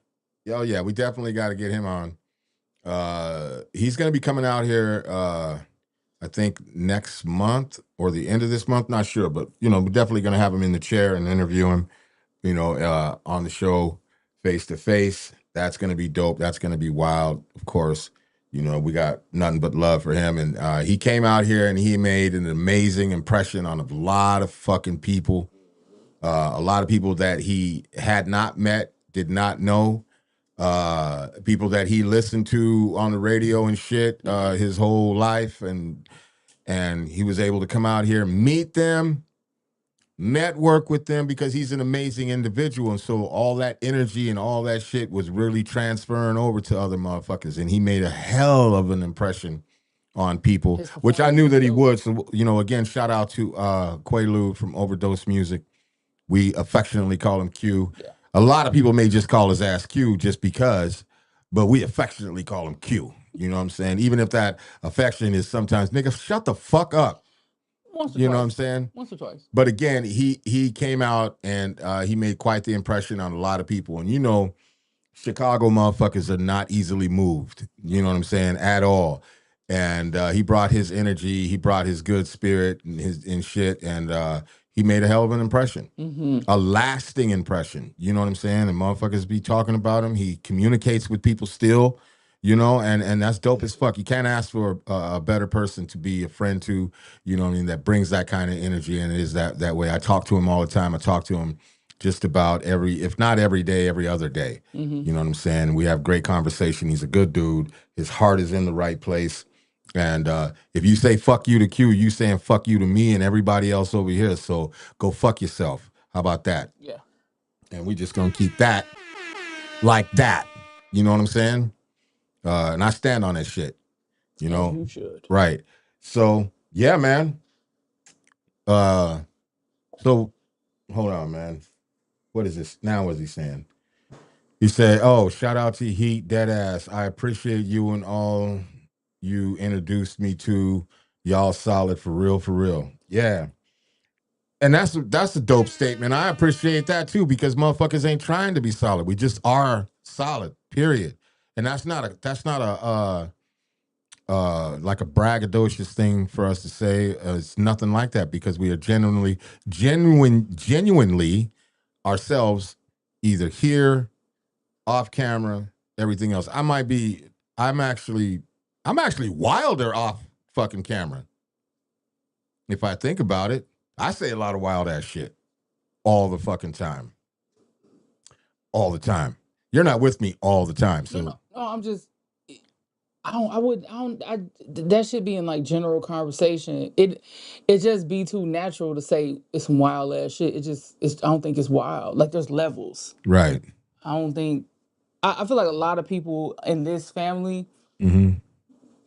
We definitely got to get him on. He's gonna be coming out here. I think next month or the end of this month. Not sure, but we're definitely gonna have him in the chair and interview him. On the show face to face. That's gonna be dope. That's gonna be wild, of course. You know, we got nothing but love for him. And he came out here and he made an amazing impression on a lot of fucking people. A lot of people that he had not met, did not know. People that he listened to on the radio and shit his whole life. And he was able to come out here, meet them, network with them because he's an amazing individual. And so all that energy and all that shit was really transferring over to other motherfuckers. And he made a hell of an impression on people, which I knew that he would. So, you know, again, shout out to Quaalude from Overdose Music. We affectionately call him Q. Yeah. A lot of people may just call his ass Q just because, but we affectionately call him Q. You know what I'm saying? Even if that affection is sometimes, nigga, shut the fuck up. Once or You twice. know what I'm saying? Once or twice. But again, he came out and he made quite the impression on a lot of people. And you know, Chicago motherfuckers are not easily moved. You know what I'm saying? At all. And he brought his energy, he brought his good spirit and shit, and he made a hell of an impression. A lasting impression. You know what I'm saying? And motherfuckers be talking about him. He communicates with people still. You know, and that's dope as fuck. You can't ask for a better person to be a friend to, you know what I mean, that brings that kind of energy, and it is that way. I talk to him all the time. I talk to him just about if not every day, every other day. You know what I'm saying? We have great conversation. He's a good dude. His heart is in the right place. And if you say fuck you to Q, you saying fuck you to me and everybody else over here. So go fuck yourself. How about that? Yeah. And we just gonna keep that like that. You know what I'm saying? And I stand on that shit. You know? As you should. Right. So yeah, man. So hold on, man. What is this? Now what is he saying? He said, oh, shout out to Heat Deadass. I appreciate you and all you introduced me to. Y'all solid for real, for real. Yeah. And that's a dope statement. I appreciate that too, because motherfuckers ain't trying to be solid. We just are solid, period. And that's not a like a braggadocious thing for us to say. It's nothing like that, because we are genuinely ourselves, either here, off camera, everything else. I'm actually wilder off fucking camera. If I think about it, I say a lot of wild ass shit all the fucking time. All the time. You're not with me all the time. So No, I'm just, that should be in like general conversation. It just be too natural to say it's some wild ass shit. I don't think it's wild. Like there's levels. right. I don't think, I feel like a lot of people in this family, Mm-hmm.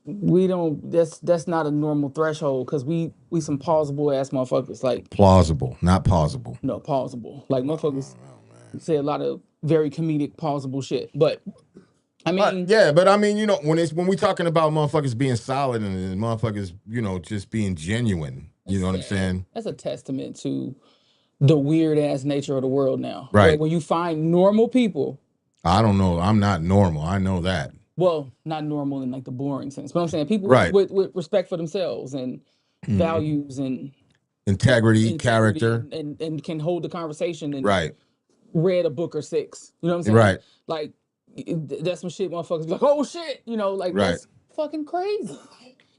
we don't, that's not a normal threshold, because we some plausible ass motherfuckers. Like, Plausible, not plausible. no, plausible. Like motherfuckers say a lot of very comedic plausible shit. But I mean, yeah, but I mean, you know, when we talking about motherfuckers being solid and motherfuckers, you know, just being genuine, you know what I'm saying? that's a testament to the weird ass nature of the world now. Right. Like when you find normal people, I don't know. I'm not normal. I know that. well, not normal in like the boring sense, but I'm saying people Right. with respect for themselves and values and Integrity, character. and can hold the conversation and Right. read a book or six. You know what I'm saying? Right. Like that's some shit motherfuckers be like, oh shit, you know, like Right. that's fucking crazy.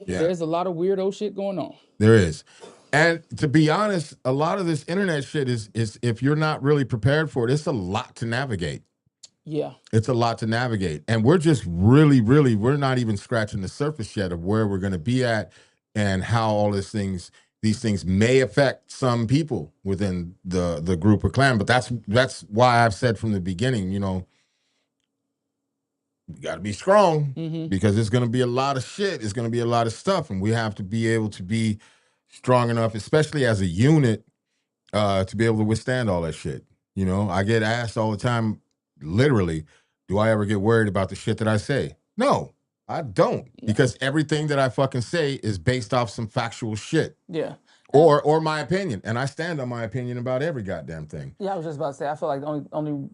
Yeah. There's a lot of weirdo shit going on. There is. And to be honest, a lot of this internet shit is if you're not really prepared for it, it's a lot to navigate. Yeah. It's a lot to navigate. And we're just really, we're not even scratching the surface yet of where we're going to be at and how all these things may affect some people within the group or clan. But that's why I've said from the beginning, you know, we got to be strong because it's going to be a lot of shit. It's going to be a lot of stuff. And we have to be able to be strong enough, especially as a unit, to be able to withstand all that shit. You know, I get asked all the time, literally, do I ever get worried about the shit that I say? No, I don't. Yeah. Because everything that I fucking say is based off some factual shit. Yeah. Or my opinion. And I stand on my opinion about every goddamn thing. Yeah, I was just about to say, I feel like the only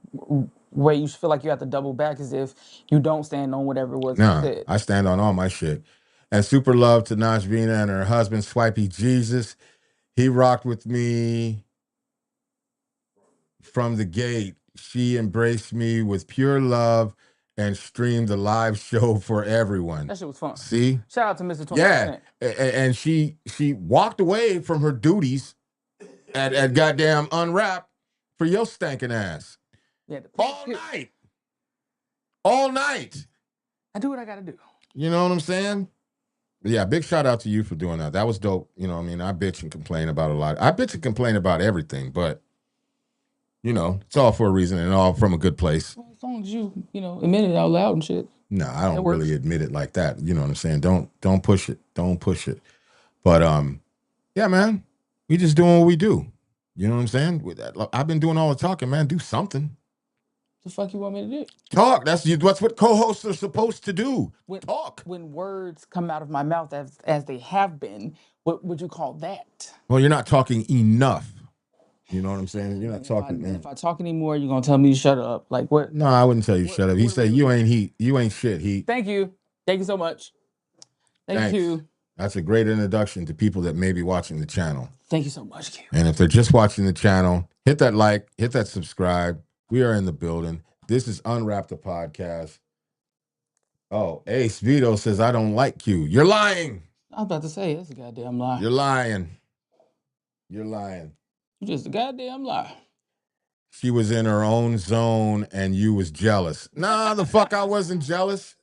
way you feel like you have to double back is if you don't stand on whatever was said. I stand on all my shit. And super love to Najvina and her husband, Swipey Jesus. He rocked with me from the gate. She embraced me with pure love and streamed the live show for everyone. That shit was fun. See? Shout out to Mr. 20%. Yeah. And she walked away from her duties at goddamn Unwrap for your stankin' ass. Yeah, All night. I do what I gotta do. You know what I'm saying? Yeah, big shout out to you for doing that. That was dope. You know what I mean? I bitch and complain about a lot. I bitch and complain about everything, but you know, it's all for a reason and all from a good place. Well, as long as you admit it out loud and shit. No, I don't really admit it like that. You know what I'm saying? Don't push it. Don't push it. But yeah, man, we just doing what we do. You know what I'm saying? With that, I've been doing all the talking, man. Do something. The fuck you want me to do? Talk. That's what co-hosts are supposed to do. Talk. When words come out of my mouth as they have been, what would you call that? Well, you're not talking enough. You know what I'm saying? You're not talking. If I talk anymore, you're gonna tell me to shut up. Like what? No, I wouldn't tell you shut up. He said you ain't heat. You ain't shit. Heat. Thank you so much. Thank you. That's a great introduction to people that may be watching the channel. Thank you so much, Q. And if they're just watching the channel, hit that like, hit that subscribe. We are in the building. This is UNRAP The Podcast. Oh, Ace Vito says, I don't like Q. You're lying. I was about to say, that's a goddamn lie. You're lying. You're lying. You're just a goddamn lie. She was in her own zone and you was jealous. Nah, the fuck I wasn't jealous.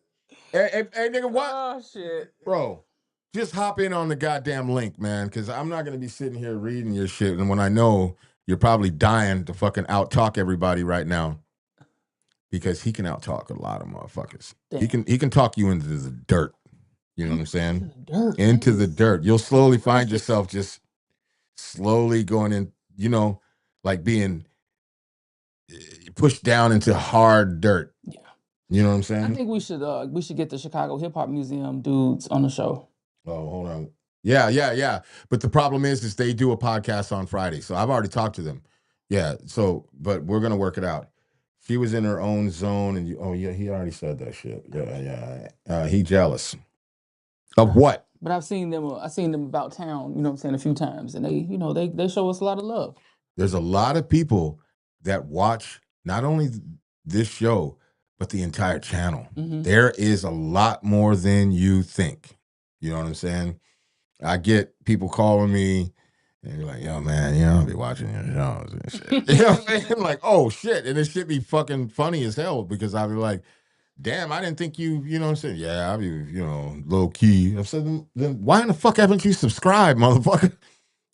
Hey, nigga, what? Oh, shit. Bro, just hop in on the goddamn link, man, because I'm not going to be sitting here reading your shit. And when I know you're probably dying to fucking out-talk everybody right now, because he can out-talk a lot of motherfuckers. Damn. He can talk you into the dirt. You know what I'm saying? Into the dirt. You'll slowly find yourself just slowly going in, you know, like being pushed down into hard dirt. Yeah. You know what I'm saying? I think we should get the Chicago Hip Hop Museum dudes on the show. Oh, hold on. Yeah. But the problem is they do a podcast on Friday. So I've already talked to them. Yeah. So, but we're going to work it out. She was in her own zone and he already said that shit. Yeah. He jealous. Of what? But I've seen them about town, you know what I'm saying, a few times. And they show us a lot of love. There's a lot of people that watch not only this show, but the entire channel. Mm-hmm. There is a lot more than you think. You know what I'm saying? I get people calling me and you're like, yo, man, I'll be watching your shows and shit. You know what I'm saying? I'm like, oh, shit. And it should be fucking funny as hell because I'll be like, damn, I didn't think you know what I'm saying? Yeah, I'll be, low key. I said, then why in the fuck haven't you subscribed, motherfucker?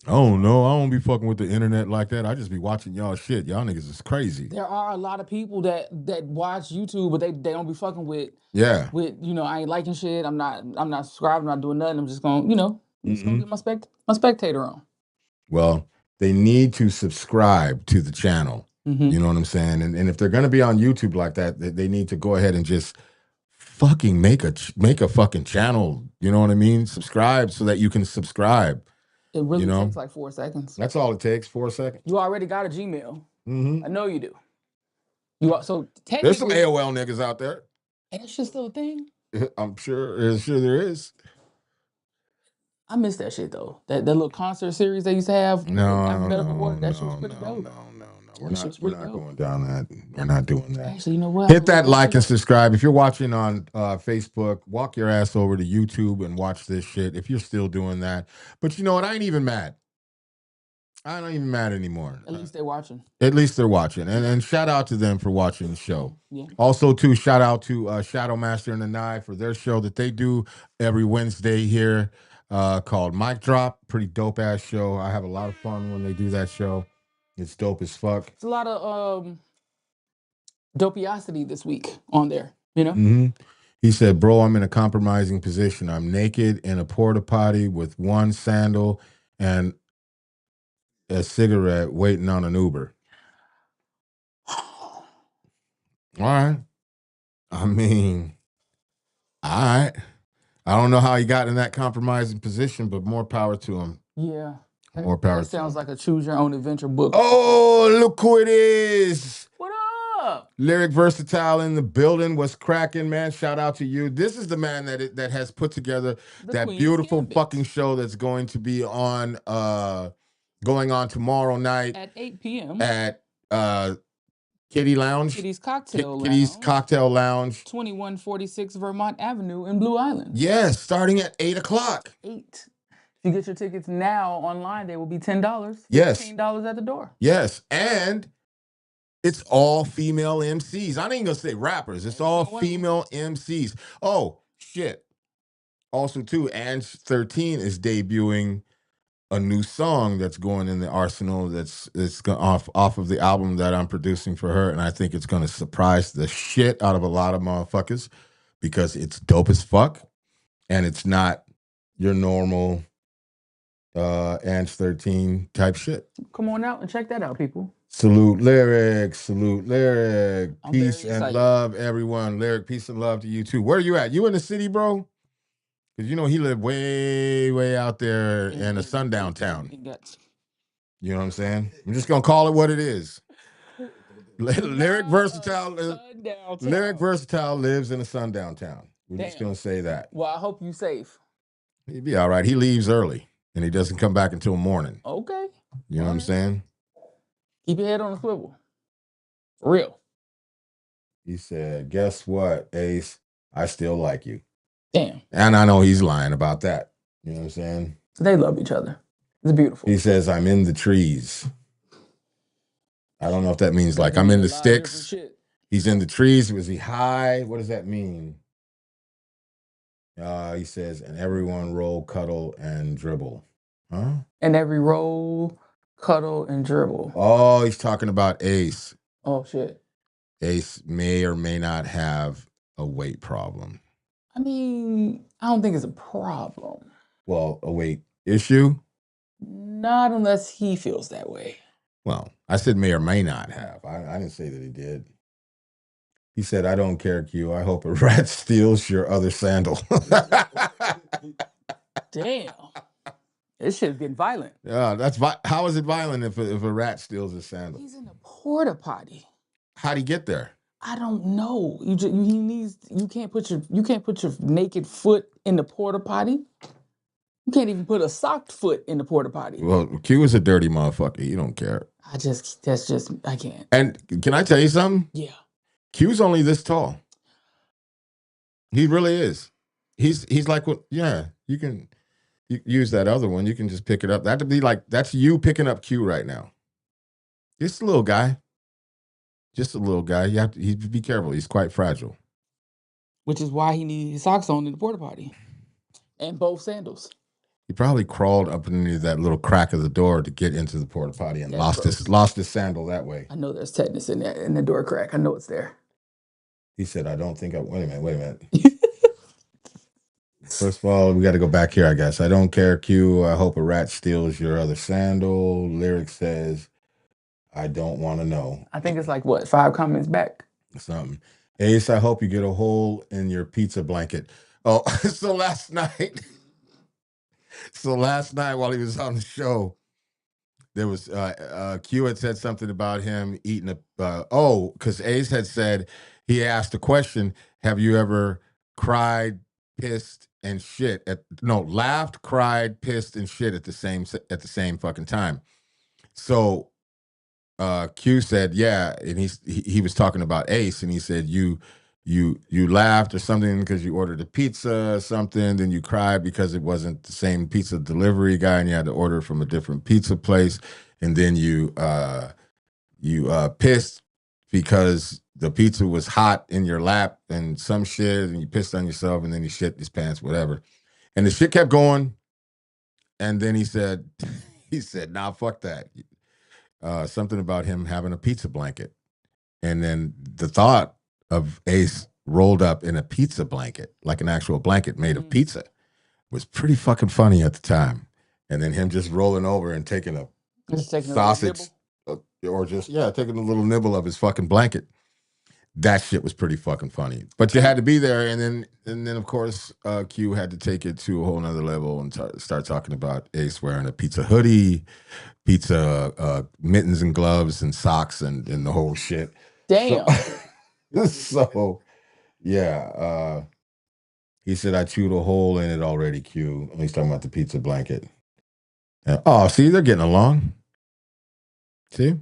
Oh, no, I don't be fucking with the internet like that. I just be watching y'all shit. Y'all niggas is crazy. There are a lot of people that watch YouTube, but they don't be fucking with, I ain't liking shit. I'm not subscribed. I'm not doing nothing. I'm just going, just gonna get my spectator on. Well, they need to subscribe to the channel. Mm-hmm. You know what I'm saying? And if they're going to be on YouTube like that, they need to go ahead and just fucking make a fucking channel. You know what I mean? Subscribe so that you can subscribe. It really takes like 4 seconds. That's all it takes, 4 seconds. You already got a Gmail. Mm-hmm. I know you do. So technically, there's some AOL niggas out there. And it's just still a thing. I'm sure there is. I miss that shit though. That little concert series they used to have. That shit was pretty dope. We're not going down that. We're not doing that. Actually, you know what? Hit that like and subscribe. If you're watching on Facebook, walk your ass over to YouTube and watch this shit if you're still doing that. But you know what? I ain't even mad. I ain't even mad anymore. At least they're watching. At least they're watching. And shout out to them for watching the show. Yeah. Also, too, shout out to Shadow Master and the Nye for their show that they do every Wednesday here called Mic Drop. Pretty dope-ass show. I have a lot of fun when they do that show. It's dope as fuck. It's a lot of dopiosity this week on there, Mm-hmm. He said, bro, I'm in a compromising position. I'm naked in a porta potty with one sandal and a cigarette waiting on an Uber. All right. I mean, all right. I don't know how he got in that compromising position, but more power to him. Yeah. More power. That sounds like a choose your own adventure book. Oh, look who it is. What up? Lyric Versatile in the building. What's cracking, man? Shout out to you. This is the man that has put together that Queen's beautiful Gambit. Fucking show that's going to be on going on tomorrow night at 8 p.m. at Kitty Lounge. Kitty's Cocktail Kitty's Lounge. Cocktail Lounge. 2146 Vermont Avenue in Blue Island. Yes, starting at 8 o'clock. 8. If you get your tickets now online, they will be $10. Yes. $15 at the door. Yes, and it's all female MCs. I ain't gonna say rappers. It's all female MCs. Oh, shit. Also, too, Ange 13 is debuting a new song that's going in the arsenal that's off of the album that I'm producing for her, and I think it's going to surprise the shit out of a lot of motherfuckers because it's dope as fuck, and it's not your normal Ange 13 type shit. Come on out and check that out, people. Salute Lyric, salute Lyric. I'm Peace very and excited. love, everyone. Lyric, peace and love to you too. Where are you at? You in the city, bro? Because you know he lived way, way out there in a sundown town. You know what I'm saying? I'm just gonna call it what it is. Lyric Versatile lives in a sundown town. We're just gonna say that. Well, I hope you safe. He'd be all right. He leaves early and he doesn't come back until morning. Okay. You know what I'm saying? Keep your head on the swivel. For real. He said, "Guess what, Ace? I still like you." Damn. And I know he's lying about that. You know what I'm saying? They love each other. It's beautiful. He says, "I'm in the trees." I don't know if that means like I'm in the sticks. He's in the trees. Was he high? What does that mean? He says, "And everyone roll, cuddle, and dribble." Huh? And every roll, cuddle, and dribble. Oh, he's talking about Ace. Oh, shit. Ace may or may not have a weight problem. I mean, I don't think it's a problem. Well, a weight issue? Not unless he feels that way. Well, I said may or may not have. I didn't say that he did. He said, "I don't care, Q. I hope a rat steals your other sandal." Damn. This shit's getting violent. Yeah, how is it violent if a rat steals his sandal? He's in a porta potty. How'd he get there? I don't know. You can't put your naked foot in the porta potty. You can't even put a socked foot in the porta potty. Well, Q is a dirty motherfucker. He don't care. I can't. And can I tell you something? Yeah. Q's only this tall. He really is. He's like, what? Yeah, you can use that other one. You can just pick it up. That'd be like, that's you picking up Q right now. Just a little guy. Just a little guy. You have to be careful. He's quite fragile. Which is why he needs his socks on in the porta potty. And both sandals. He probably crawled up into that little crack of the door to get into the porta potty and lost his sandal that way. I know there's tetanus in the door crack. I know it's there. He said, "I don't think wait a minute. First of all, we got to go back here, I guess. I don't care, Q. I hope a rat steals your other sandal." Lyric says, "I don't want to know." I think it's like, what, 5 comments back? Something. Ace, I hope you get a hole in your pizza blanket. Oh, so last night while he was on the show, there was Q had said something about him eating because Ace had said, he asked a question, have you ever cried, pissed, and shit laughed, cried, pissed, and shit at the same fucking time. So Q said, yeah, and he was talking about Ace, and he said, you laughed or something because you ordered a pizza or something, then you cried because it wasn't the same pizza delivery guy and you had to order from a different pizza place, and then you pissed because the pizza was hot in your lap and some shit, and you pissed on yourself, and then you shit his pants, whatever. And the shit kept going, and then he said, nah, fuck that. Something about him having a pizza blanket. And then the thought of Ace rolled up in a pizza blanket, like an actual blanket made of pizza, was pretty fucking funny at the time. And then him just rolling over and taking a sausage or just, taking a little nibble of his fucking blanket. That shit was pretty fucking funny. But you had to be there. And then of course, Q had to take it to a whole nother level and start talking about Ace wearing a pizza hoodie, pizza mittens and gloves and socks and the whole shit. Damn. So yeah. He said, I chewed a hole in it already, Q. He's talking about the pizza blanket. See, they're getting along. See?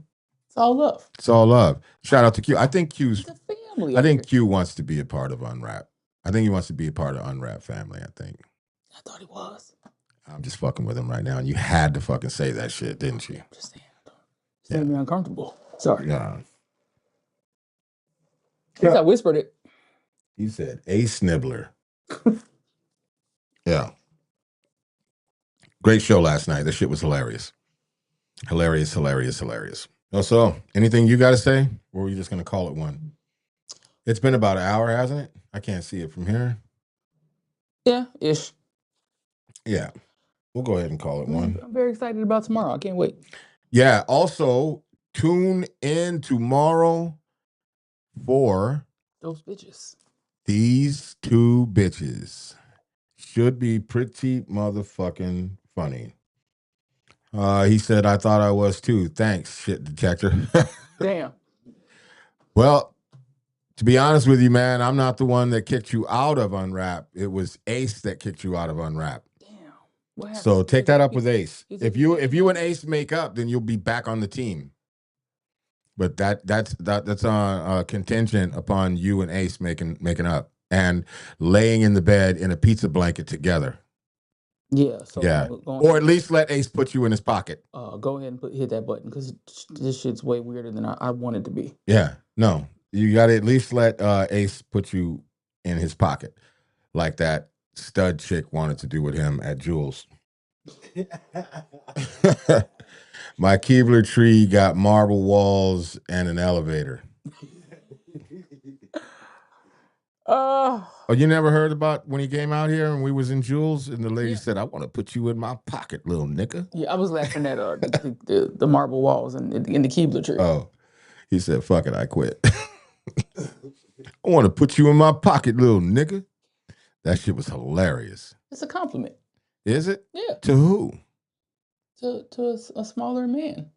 It's all love. It's all love. Shout out to Q. I think It's a family. I think Q wants to be a part of UNRAP. I think he wants to be a part of UNRAP family, I think. I thought he was. I'm just fucking with him right now. And you had to fucking say that shit, didn't you? I'm just saying. It's making me uncomfortable. Sorry. Yeah. At least I whispered it. He said, a snibbler. Yeah. Great show last night. This shit was hilarious. Hilarious. So, anything you got to say? Or are we just going to call it one? It's been about an hour, hasn't it? I can't see it from here. Yeah, ish. Yeah. We'll go ahead and call it one. I'm very excited about tomorrow. I can't wait. Yeah. Also, tune in tomorrow for Those bitches. these two bitches. Should be pretty motherfucking funny. He said, I thought I was too. Thanks, shit detector. Damn. Well, to be honest with you, man, I'm not the one that kicked you out of UNRAP. It was Ace that kicked you out of UNRAP. Damn. What happened? So take that up with Ace. He's If you and Ace make up, then you'll be back on the team. But that's contingent upon you and Ace making up and laying in the bed in a pizza blanket together. Yeah. So yeah. Or at least let Ace put you in his pocket. Go ahead and hit that button because this shit's way weirder than I want it to be. Yeah. No. You got to at least let Ace put you in his pocket like that stud chick wanted to do with him at Jules. My Keebler tree got marble walls and an elevator. Oh, you never heard about when he came out here and we was in Jules and the lady said, I want to put you in my pocket, little nigga. Yeah, I was laughing at the marble walls and in the Keebler tree. Oh, he said, fuck it, I quit. I want to put you in my pocket, little nigga. That shit was hilarious. It's a compliment. Is it? Yeah. To who? To a smaller man.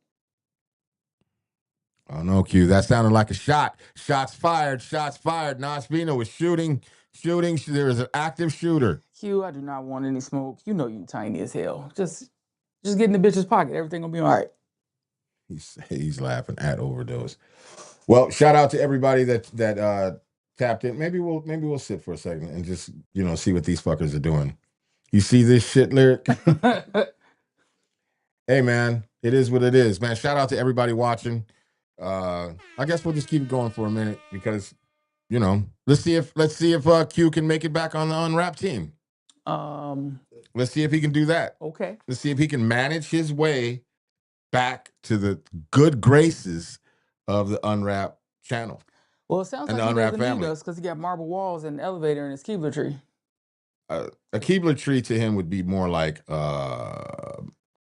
Oh, no, Q. That sounded like a shot. Shots fired. Nas Vino was shooting. There was an active shooter. Q, I do not want any smoke. You know you tiny as hell. Just get in the bitch's pocket. Everything gonna be all right. He's laughing at overdose. Well, shout out to everybody that tapped in. Maybe we'll sit for a second and just see what these fuckers are doing. You see this shit, Lyric? Hey man, it is what it is, man. Shout out to everybody watching. I guess we'll just keep it going for a minute because let's see if Q can make it back on the UNRAP team. Let's see if he can do that. Okay. Let's see if he can manage his way back to the good graces of the UNRAP channel. Well, it sounds like he doesn't need us because he got marble walls and an elevator in his Keebler tree. A Keebler tree to him would be more like,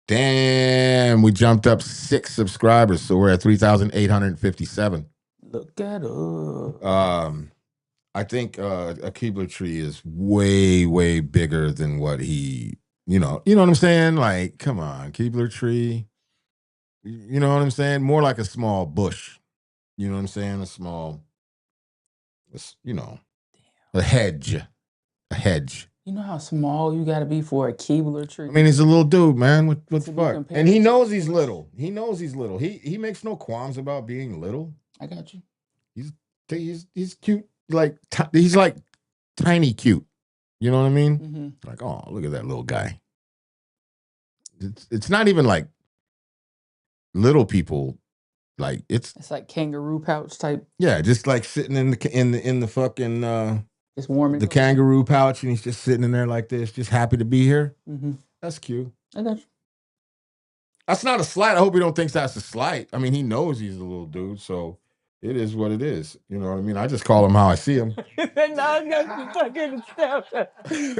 damn, we jumped up 6 subscribers, so we're at 3,857. Look at us. I think a Keebler tree is way, way bigger than what he, you know what I'm saying? Like, come on, Keebler tree. You know what I'm saying? More like a small bush. You know what I'm saying? A small, a hedge. A hedge. You know how small you got to be for a Keebler tree? I mean, he's a little dude, man. What the fuck? And he knows he's little. He little. He makes no qualms about being little. I got you. He's cute. He's like tiny cute. You know what I mean? Mm-hmm. Like, oh, look at that little guy. It's not even like little people. Like it's like kangaroo pouch type. Yeah, just like sitting in the fucking it's warm. The kangaroo pouch, and he's just sitting in there like this, just happy to be here. Mm-hmm. That's cute. I got you. That's not a slight. I hope he don't think that's a slight. I mean, he knows he's a little dude, so it is what it is. You know what I mean? I just call him how I see him.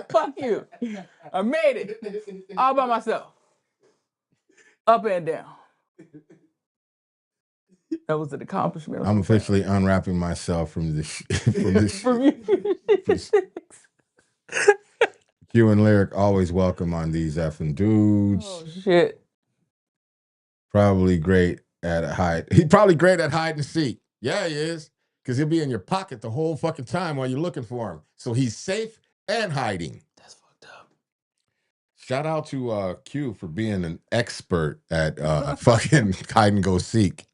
Fuck you. I made it all by myself. Up and down. That was an accomplishment. I'm officially unwrapping myself from this. From you. Q and Lyric always welcome on these effing dudes. Oh shit. Probably great at hide. He's probably great at hide and seek. Yeah, he is. Because he'll be in your pocket the whole fucking time while you're looking for him. So he's safe and hiding. That's fucked up. Shout out to Q for being an expert at fucking hide and go seek.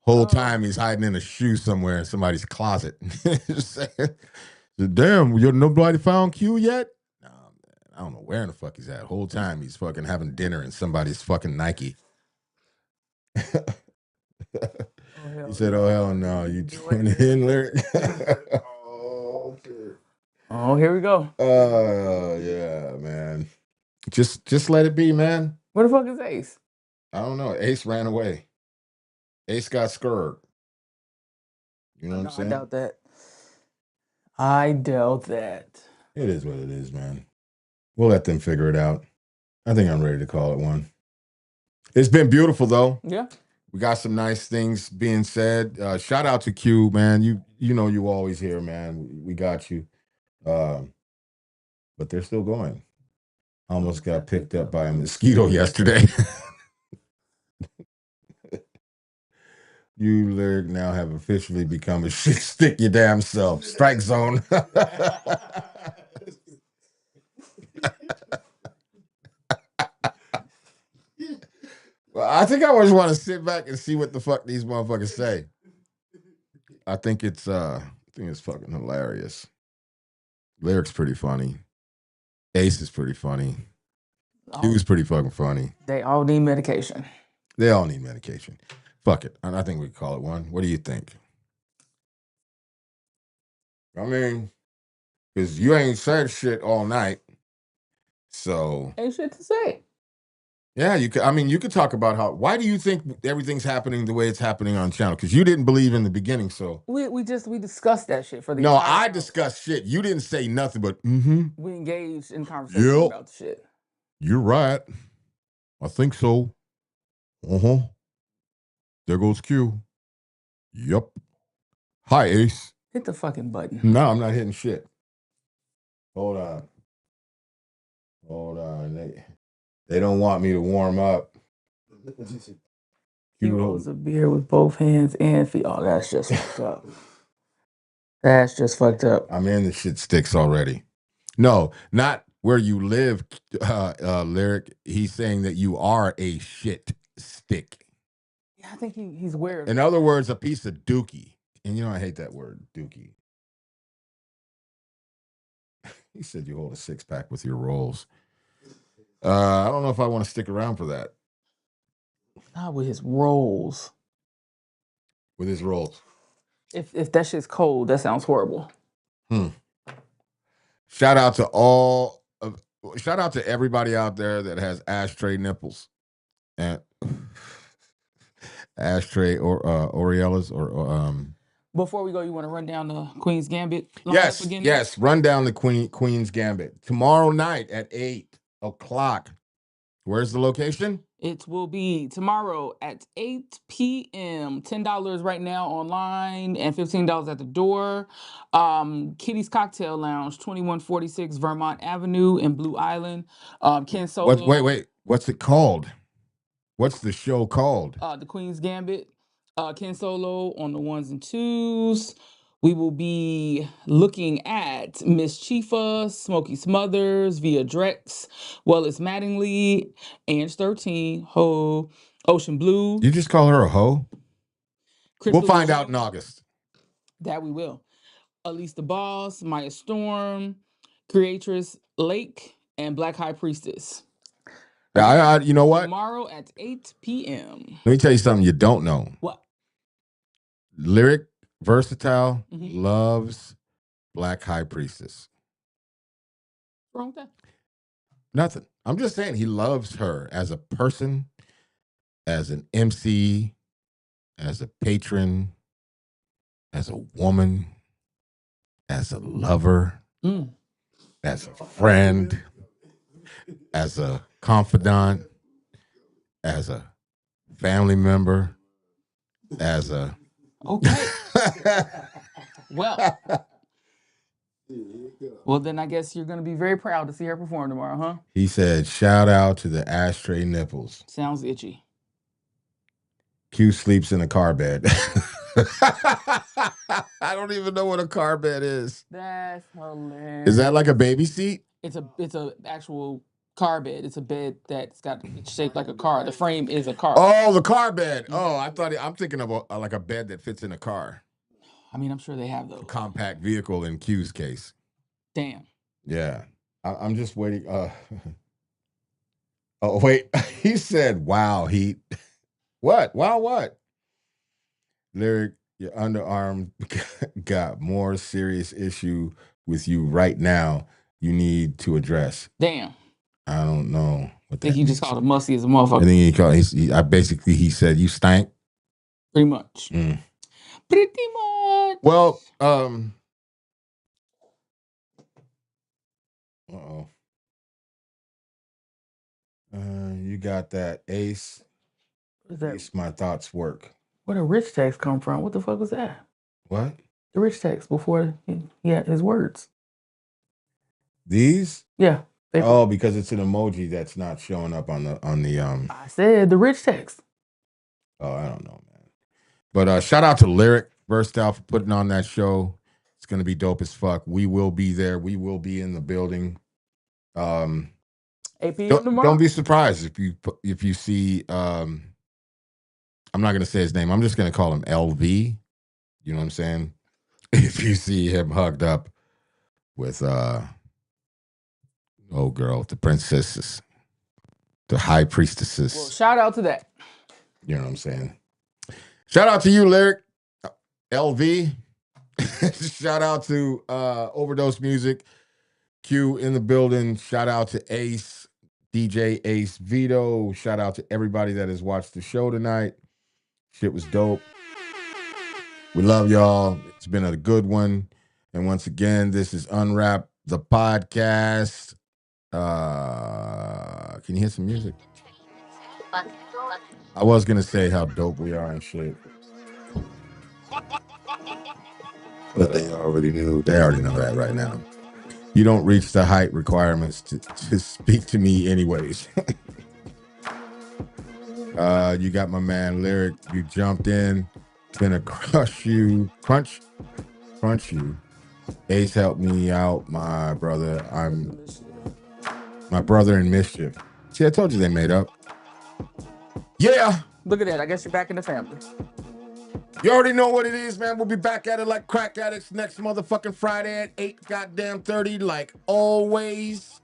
Whole time he's hiding in a shoe somewhere in somebody's closet. Damn, nobody found Q yet? No, man, I don't know where in the fuck he's at. Whole time he's fucking having dinner in somebody's fucking Nike. He said, "Oh hell no, you tune in, Lyric." Oh, here we go. Yeah, man. Just let it be, man. Where the fuck is Ace? I don't know. Ace ran away. Ace got scared. You know what I'm saying? I doubt that. I doubt that. It is what it is, man. We'll let them figure it out. I think I'm ready to call it one. It's been beautiful, though. Yeah. We got some nice things being said. Shout out to Q, man. You know you always here, man. We got you. But they're still going. Almost got picked up by a mosquito yesterday. You, Lyric, now have officially become a shit stick your damn self. Strike zone. Well, I think I always want to sit back and see what the fuck these motherfuckers say. I think it's fucking hilarious. Lyric's pretty funny. Ace is pretty funny. Q's pretty fucking funny. They all need medication. They all need medication. Fuck it. I think we call it one. What do you think? I mean, because you ain't said shit all night. So Ain't shit to say. yeah, you could talk about why do you think everything's happening the way it's happening on the channel? Because you didn't believe in the beginning, so We discussed that shit for the no, entire I channel. discussed shit. You didn't say nothing but We engaged in conversation Yep. about the shit. You're right. I think so. There goes Q. Yep. Hi, Ace. Hit the fucking button. No, I'm not hitting shit. Hold on. They don't want me to warm up. He rolls a beer with both hands and feet. Oh, that's just fucked up. That's just fucked up. I'm in the shit sticks already. No, not where you live, Lyric. He's saying that you are a shit stick. Yeah, I think he's aware of In other words, a piece of dookie. And I hate that word, dookie. He said you hold a six-pack with your rolls. I don't know if I want to stick around for that. Not with his rolls. With his rolls. If that shit's cold, that sounds horrible. Shout out to everybody out there that has ashtray nipples. And ashtray or Oreellas or Before we go, you want to run down the Queen's Gambit? Yes. Run down the Queen's Gambit tomorrow night at 8:00. Where's the location? It will be tomorrow at 8 p.m. $10 right now online and $15 at the door. Kitty's Cocktail Lounge, 2146 Vermont Avenue in Blue Island. Ken Solo. Wait. What's it called? What's the show called? The Queen's Gambit. Ken Solo on the ones and twos. We will be looking at Miss Chifa, Smokey Smothers, Via Drex, Wallace Mattingly, Ange 13, Ho, Ocean Blue. You just call her a hoe? Crystal We'll find out in August. That we will. Elise the Boss, Maya Storm, Creatress Lake, and Black High Priestess. Now, you know what? Tomorrow at 8 p.m. Let me tell you something you don't know. What? Lyric, versatile, loves Black High Priestess. What's wrong with that? Nothing. I'm just saying he loves her as a person, as an MC, as a patron, as a woman, as a lover, as a friend, as a confidant, as a family member, as a... Okay. Well, then I guess you're going to be very proud to see her perform tomorrow, huh? He said, shout out to the ashtray nipples. Sounds itchy. Q sleeps in a car bed. I don't even know what a car bed is. That's hilarious. Is that like a baby seat? It's a actual car bed. It's a bed it's shaped like a car. The frame is a car. Oh, the car bed. Oh, I'm thinking of like a bed that fits in a car. I mean, I'm sure they have those. A compact vehicle in Q's case. Damn. Yeah. I'm just waiting. Oh, wait. He said, wow, Heat. What? Wow, what? Lyric, your underarm got more serious issue with you right now you need to address. Damn. I don't know what I think he just called him musty as a motherfucker. I think he said you stank. Pretty much. Pretty much. Well, uh-oh. You got that Ace. What is that? Ace, my thoughts work. Where the rich text come from? What the fuck was that? What? The rich text before he had his words. These? Yeah. Because it's an emoji that's not showing up on the I said the rich text. Oh, I don't know, man. But shout out to Lyric Versatile for putting on that show. It's gonna be dope as fuck. We will be there. We will be in the building. 8 p.m. tomorrow. Don't be surprised if you see I'm not gonna say his name. I'm just gonna call him LV. You know what I'm saying? If you see him hugged up with the princesses, the high priestesses. Well, shout out to that. You know what I'm saying? Shout out to you, Lyric LV. Shout out to Overdose Music. Q in the building. Shout out to Ace, DJ Ace Vito. Shout out to everybody that has watched the show tonight. Shit was dope. We love y'all. It's been a good one. And once again, this is Unwrap the Podcast. Can you hear some music? I was going to say how dope we are and shit. But they already knew. They already know that right now. You don't reach the height requirements to speak to me anyways. You got my man Lyric. You jumped in. Gonna crunch you. Ace helped me out, my brother. I'm my brother in mischief. See, I told you they made up. Yeah. Look at that. I guess you're back in the family. You already know what it is, man. We'll be back at it like crack addicts next motherfucking Friday at 8:30, like always.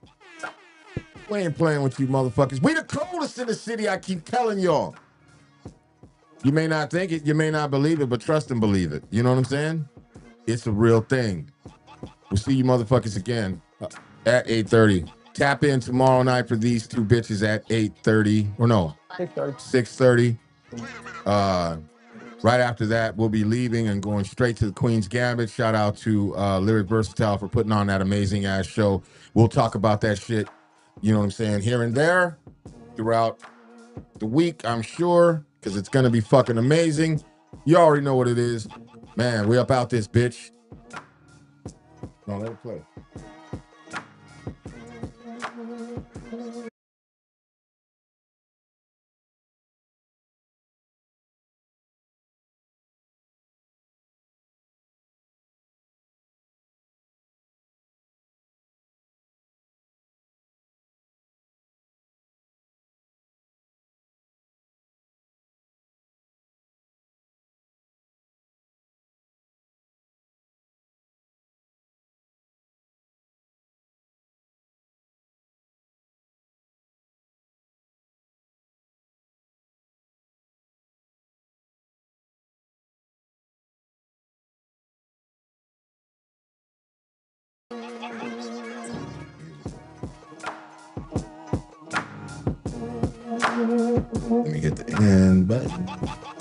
We ain't playing with you motherfuckers. We the coolest in the city, I keep telling y'all. You may not think it, you may not believe it, but trust and believe it. You know what I'm saying? It's a real thing. We'll see you motherfuckers again at 8:30. Tap in tomorrow night for these two bitches at 8:30. Or no, 6:30. Right after that, we'll be leaving and going straight to the Queen's Gambit. Shout out to Lyric Versatile for putting on that amazing ass show. We'll talk about that shit, you know what I'm saying, here and there throughout the week, I'm sure, because it's going to be fucking amazing. You already know what it is. Man, we up out this bitch. No, let it play. Let me hit the end button.